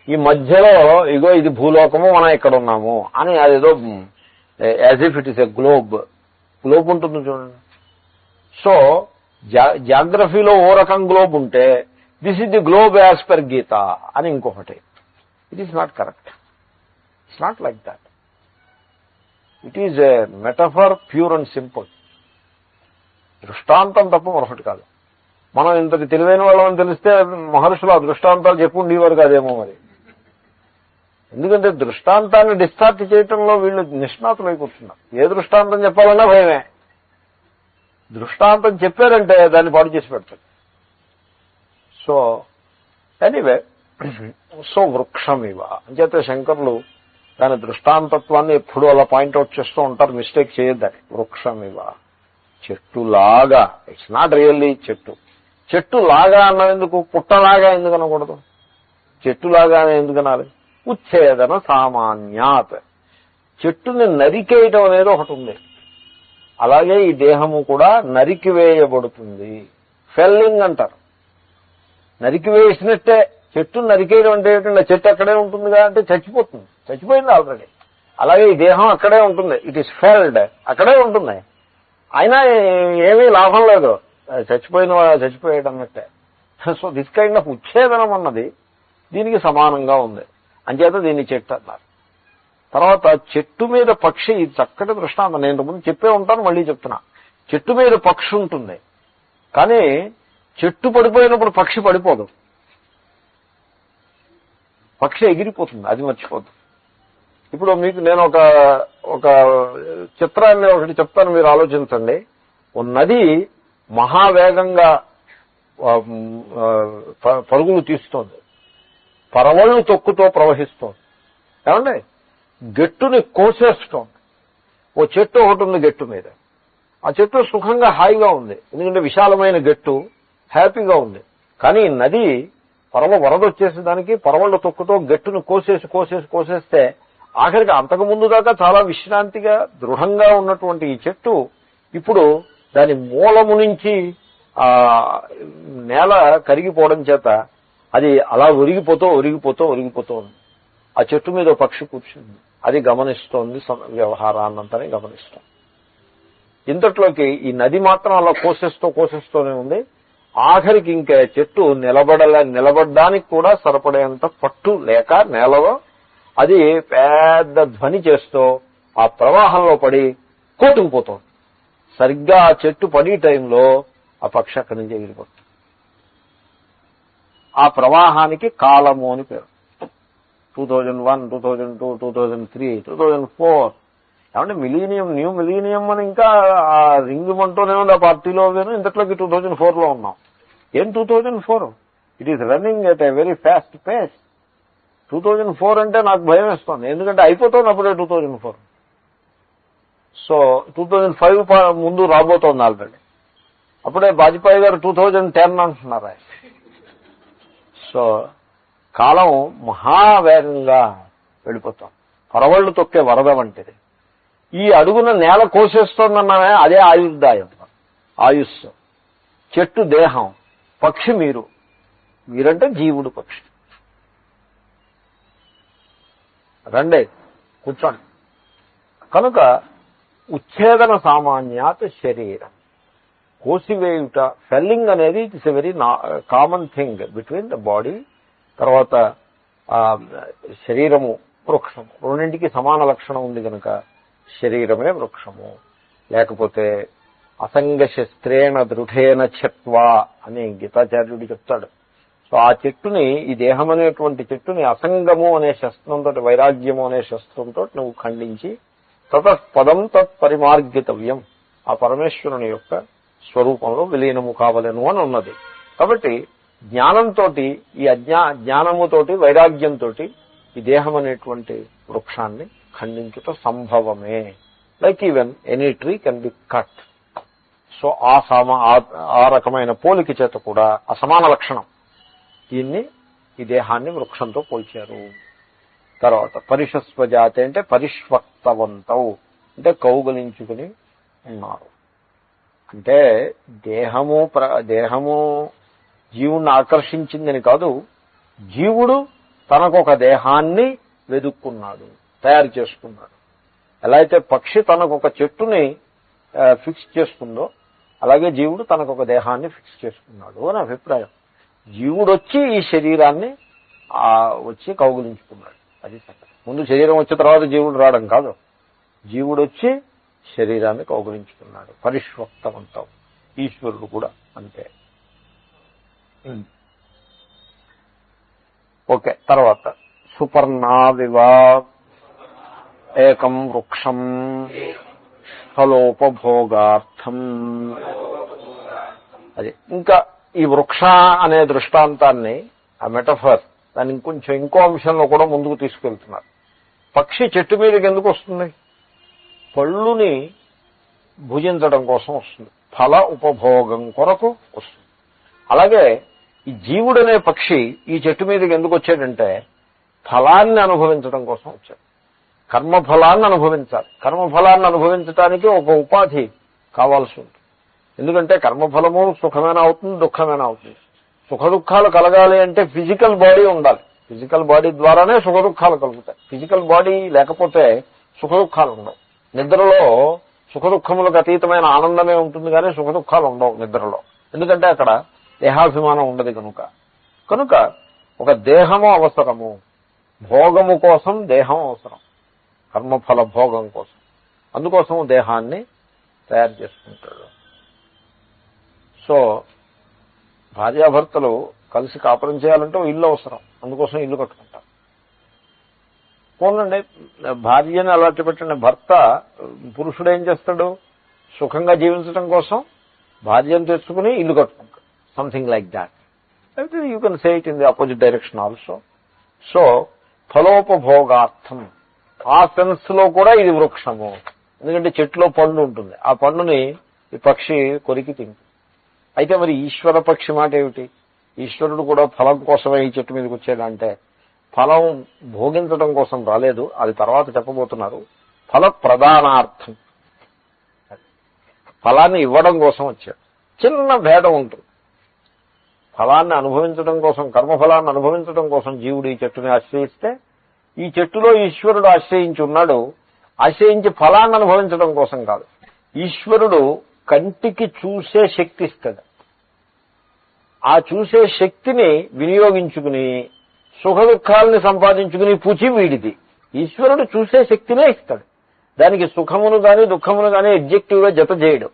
ఈ మధ్యలో ఇగో ఇది భూలోకము, మనం ఇక్కడ ఉన్నాము అని అదేదో as if it is a globe ఉంటుంది చూడండి. సో జాగ్రఫీలో ఓ రకం గ్లోబ్ ఉంటే this is the globe as per Gita అని ఇంకొకటి. It is not correct. It's not like that. It is a metaphor pure and simple. దృష్టాంతం తప్ప మరొకటి కాదు. మనం ఇంతటి తెలివైన వాళ్ళని తెలిస్తే మహర్షులు ఆ దృష్టాంతాలు చెప్పు ఉండేవారు కాదేమో మరి. ఎందుకంటే దృష్టాంతాన్ని డిస్టార్ట్ చేయటంలో వీళ్ళు నిష్ణాతులు అయిపోతున్నారు. ఏ దృష్టాంతం చెప్పాలన్నా భయమే. దృష్టాంతం చెప్పారంటే దాన్ని పాడు చేసి పెడతారు. సో ఎనీవే, సో వృక్షమివ అంచేతే శంకర్లు దాని దృష్టాంతత్వాన్ని ఎప్పుడూ అలా పాయింట్అవుట్ చేస్తూ ఉంటారు. మిస్టేక్ చేయొద్దని. వృక్షమివ, చెట్టులాగా. ఇట్స్ నాట్ రియల్లీ చెట్టు. చెట్టులాగా అన్నందుకు పుట్టలాగా ఎందుకు అనకూడదు? చెట్టులాగా ఎందుకు అనాలి? ఉచ్ఛేదన సామాన్యాత్. చెట్టుని నరికేయటం అనేది ఒకటి ఉంది. అలాగే ఈ దేహము కూడా నరికివేయబడుతుంది. ఫెల్లింగ్ అంటారు. నరికివేసినట్టే. చెట్టు నరికేయడం అంటే ఏంటంటే చెట్టు అక్కడే ఉంటుందిగా అంటే చచ్చిపోతుంది. చచ్చిపోయింది ఆల్రెడీ. అలాగే ఈ దేహం అక్కడే ఉంటుంది. ఇట్ ఈస్ ఫెల్డ్, అక్కడే ఉంటుంది. అయినా ఏమీ లాభం లేదు, చచ్చిపోయేయడం అన్నట్టే. సో దిస్ కైండ్ ఆఫ్ ఉచ్ఛేదనం అన్నది దీనికి సమానంగా ఉంది. అంచేత దీన్ని చెట్టు అన్నారు. తర్వాత చెట్టు మీద పక్షి, ఇది చక్కటి దృష్టాంతం. నేను ముందు చెప్పే ఉంటాను, మళ్ళీ చెప్తున్నా. చెట్టు మీద పక్షి ఉంటుంది, కానీ చెట్టు పడిపోయినప్పుడు పక్షి పడిపోదు. పక్షి ఎగిరిపోతుంది, అది మర్చిపోతుంది. ఇప్పుడు మీకు నేను ఒక చిత్రాన్ని ఒకటి చెప్తాను, మీరు ఆలోచించండి. ఓ నది మహావేగంగా పరుగులు తీస్తోంది, పరవళ్ళు తొక్కుతో ప్రవహిస్తోంది. ఏమండి? గట్టుని కోసేస్తోంది. ఓ చెట్టు ఒకటి ఉంది గట్టు మీద. ఆ చెట్టు సుఖంగా హాయిగా ఉంది, ఎందుకంటే విశాలమైన గట్టు, హ్యాపీగా ఉంది. కానీ నది వరద వచ్చేసి దానికి పరవళ్ళు తొక్కుతో గట్టును కోసేస్తే ఆఖరికి అంతకుముందు దాకా చాలా విశ్రాంతిగా దృఢంగా ఉన్నటువంటి ఈ చెట్టు ఇప్పుడు దాని మూలము నుంచి నేల కరిగిపోవడం చేత అది అలా ఒరిగిపోతూ ఆ చెట్టు మీద పక్షి కూర్చుంది. అది గమనిస్తోంది, వ్యవహారాన్నంతనే గమనిస్తోంది. ఇంతట్లోకి ఈ నది మాత్రం అలా కోసేస్తూనే ఉంది. ఆఖరికి ఇంకా చెట్టు నిలబడడానికి కూడా సరిపడేంత పట్టు లేక నేలలో అది పెద్ద ధ్వని చేస్తూ ఆ ప్రవాహంలో పడి కొట్టుకుపోతుంది. సరిగ్గా ఆ చెట్టు పడి టైంలో ఆ పక్షి అక్కడి నుంచి ఎగిరిపోతుంది. ఆ ప్రవాహానికి కాలము అని పేరు. 2001, 2002, 2003, 2004. ఏమంటే మిలీనియం, న్యూ మిలీనియం అని ఇంకా ఆ రింగ్ అంటూనే ఉంది ఆ పార్టీలో. ఇంతట్లోకి 2004లో ఉన్నాం. ఏం 2004? It is running at a very fast pace. 2004 అంటే నాకు భయం వేస్తుంది, ఎందుకంటే అయిపోతుంది అప్పుడే 2004. సో 2005 ముందు రాబోతోంది ఆల్రెడీ. అప్పుడే వాజ్పేయి గారు 2010 అంటున్నారు ఆయన. సో కాలం మహావేగంగా వెళ్ళిపోతాం. పరవళ్లు తొక్కే వరద వంటిది. ఈ అడుగున నేల కోసేస్తోందన్నామే, అదే ఆయుర్దాయం, ఆయుస్సు. చెట్టు దేహం, పక్షి మీరంటే జీవుడు పక్షి. రండి కూర్చోండి. కనుక ఉచ్ఛేదన సామాన్యాత్ శరీరం, కోసివేయుట, ఫెల్లింగ్ అనేది it's a very common thing between the body. తర్వాత శరీరము, వృక్షము, రెండింటికి సమాన లక్షణం ఉంది కనుక శరీరమే వృక్షము. లేకపోతే అసంగ శస్త్రేణ దృఢేన ఛత్వా అని గీతాచార్యుడు చెప్తాడు. సో ఆ చెట్టుని, ఈ దేహం అనేటువంటి చెట్టుని అసంగము అనే శస్త్రంతో, వైరాగ్యము అనే శస్త్రంతో నువ్వు ఖండించి తతఃపదం తత్పరిమార్గితవ్యం, ఆ పరమేశ్వరుని యొక్క స్వరూపంలో విలీనము కావలను అని ఉన్నది. కాబట్టి జ్ఞానంతో, ఈ జ్ఞానముతోటి, వైరాగ్యంతో ఈ దేహం అనేటువంటి వృక్షాన్ని ఖండించుట సంభవమే. Like even any tree can be cut. So ఆ రకమైన పోలిక చేత కూడా అసమాన లక్షణం, దీన్ని, ఈ దేహాన్ని వృక్షంతో పోల్చారు. తర్వాత పరిషస్వజాతి అంటే పరిష్వక్తవంతవు అంటే కౌగలించుకుని ఉన్నారు. అంటే దేహము జీవుణ్ణి ఆకర్షించిందని కాదు, జీవుడు తనకొక దేహాన్ని వెదుక్కున్నాడు, తయారు చేసుకున్నాడు. ఎలా అయితే పక్షి తనకొక చెట్టుని ఫిక్స్ చేసుకుందో, అలాగే జీవుడు తనకొక దేహాన్ని ఫిక్స్ చేసుకున్నాడు అని అభిప్రాయం. జీవుడు వచ్చి ఈ శరీరాన్ని వచ్చి కౌగులించుకున్నాడు. అది సంగతి. ముందు శరీరం వచ్చిన తర్వాత జీవుడు రావడం కాదు, జీవుడొచ్చి శరీరాన్ని కౌగులించుకున్నాడు. పరిష్వక్తమంతం. ఈశ్వరుడు కూడా అంతే. ఓకే. తర్వాత సుపర్ణావివా ఏకం వృక్షం ఫలోపభోగార్థం. అది ఇంకా ఈ వృక్ష అనే దృష్టాంతాన్ని, ఆ మెటఫర్, దాన్ని ఇంకో అంశంలో కూడా ముందుకు తీసుకెళ్తున్నారు. పక్షి చెట్టు మీదకి ఎందుకు వస్తుంది? పళ్ళుని భుజించడం కోసం వస్తుంది, ఫల ఉపభోగం కొరకు వస్తుంది. అలాగే ఈ జీవుడనే పక్షి ఈ చెట్టు మీదకి ఎందుకు వచ్చాడంటే ఫలాన్ని అనుభవించడం కోసం వచ్చాడు. కర్మఫలాన్ని అనుభవించాలి. కర్మఫలాన్ని అనుభవించడానికి ఒక ఉపాధి కావాల్సి ఉంటుంది. ఎందుకంటే కర్మఫలము సుఖమైనా అవుతుంది, దుఃఖమైనా అవుతుంది. సుఖ దుఃఖాలు కలగాలి అంటే ఫిజికల్ బాడీ ఉండాలి. ఫిజికల్ బాడీ ద్వారానే సుఖ దుఃఖాలు కలుగుతాయి. ఫిజికల్ బాడీ లేకపోతే సుఖ దుఃఖాలు ఉండవు. నిద్రలో సుఖ దుఃఖములకు అతీతమైన ఆనందమే ఉంటుంది, కానీ సుఖ దుఃఖాలు ఉండవు నిద్రలో. ఎందుకంటే అక్కడ దేహాభిమానం ఉండదు కనుక ఒక దేహము అవసరము. భోగము కోసం దేహం అవసరం, కర్మఫల భోగం కోసం. అందుకోసం దేహాన్ని తయారు చేసుకుంటాడు. సో భార్యాభర్తలు కలిసి కాపురం చేయాలంటే ఇల్లు అవసరం, అందుకోసం ఇల్లు కట్టుకుంటారు. పోలండి, భార్యని అలాంటి పెట్టండి. భర్త, పురుషుడు ఏం చేస్తాడు? సుఖంగా జీవించడం కోసం భార్యను తెచ్చుకుని ఇల్లు కట్టుకుంటాడు. Something like that. You can say it in the opposite direction also. So ఫలోపభోగార్థం, ఆ సెన్స్ లో కూడా ఇది వృక్షము. ఎందుకంటే చెట్టులో పండు ఉంటుంది, ఆ పండుని ఈ పక్షి కొరికి తింటుంది. అయితే మరి ఈశ్వర పక్షి మాట ఏమిటి? ఈశ్వరుడు కూడా ఫలం కోసమే ఈ చెట్టు మీదకి వచ్చాడంటే ఫలం భోగించడం కోసం రాలేదు, అది తర్వాత చెప్పబోతున్నారు. ఫల ప్రదానార్థం, ఫలాన్ని ఇవ్వడం కోసం వచ్చాడు. చిన్న భేదం ఉంటుంది. ఫలాన్ని అనుభవించడం కోసం, కర్మఫలాన్ని అనుభవించడం కోసం జీవుడు ఈ చెట్టుని ఆశ్రయిస్తే, ఈ చెట్టులో ఈశ్వరుడు ఆశ్రయించి ఉన్నాడు. ఆశ్రయించి ఫలాన్ని అనుభవించడం కోసం కాదు. ఈశ్వరుడు కంటికి చూసే శక్తి ఇస్తాడు. ఆ చూసే శక్తిని వినియోగించుకుని సుఖ దుఃఖాలని సంపాదించుకుని పుచి వీడిది. ఈశ్వరుడు చూసే శక్తినే ఇస్తాడు. దానికి సుఖమును కానీ దుఃఖమును కానీ ఎగ్జెక్టివ్ గా జత చేయడు.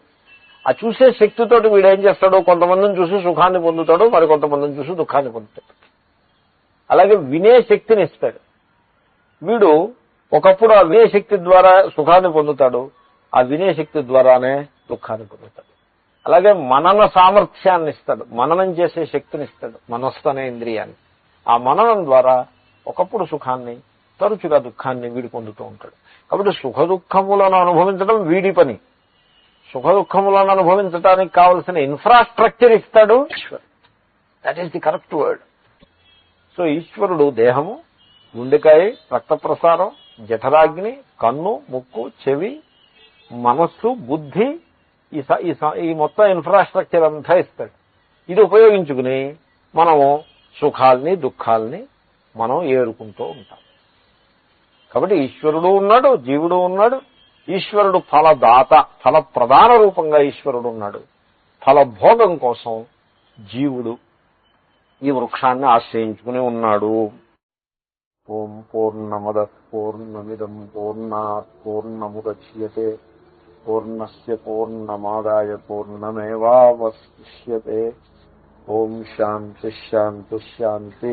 ఆ చూసే శక్తితో వీడేం చేస్తాడు? కొంతమందిని చూసి సుఖాన్ని పొందుతాడు, మరి కొంతమందిని చూసి దుఃఖాన్ని పొందుతాడు. అలాగే వినే శక్తిని ఇస్తాడు. వీడు ఒకప్పుడు ఆ వినే శక్తి ద్వారా సుఖాన్ని పొందుతాడు, ఆ వినే శక్తి ద్వారానే దుఃఖాన్ని పొందుతాడు. అలాగే మనన సామర్థ్యాన్ని ఇస్తాడు, మననం చేసే శక్తిని ఇస్తాడు, మనస్సు అనే ఇంద్రియాన్ని. ఆ మననం ద్వారా ఒకప్పుడు సుఖాన్ని, తరచుగా దుఃఖాన్ని వీడి పొందుతూ ఉంటాడు. కాబట్టి సుఖ దుఃఖములను అనుభవించడం వీడి పని. సుఖ దుఃఖములను అనుభవించడానికి కావలసిన ఇన్ఫ్రాస్ట్రక్చర్ ఇస్తాడు ఈశ్వరుడు. That is the correct word. So ఈశ్వరుడు దేహము, గుండెకాయ, రక్త ప్రసారం, జఠరాగ్ని, కన్ను, ముక్కు, చెవి, మనస్సు, బుద్ధి, ఈ మొత్తం ఇన్ఫ్రాస్ట్రక్చర్ అంతా ఇస్తాడు. ఇది ఉపయోగించుకుని మనము సుఖాల్ని దుఃఖాల్ని మనం ఏరుకుంటూ ఉంటాం. కాబట్టి ఈశ్వరుడు ఉన్నాడు, జీవుడు ఉన్నాడు. ఈశ్వరుడు ఫలదాత, ఫల ప్రధాన రూపంగా ఈశ్వరుడు ఉన్నాడు. ఫలభోగం కోసం జీవుడు ఈ వృక్షాన్ని ఆశ్రయించుకుని ఉన్నాడు. ఓం పూర్ణమద పూర్ణమిదం పూర్ణాత్ పూర్ణముదచ్యతే పూర్ణస్య పూర్ణమాదాయ పూర్ణమేవావశిష్యతే. ఓం శాంతి శాంతి శాంతి.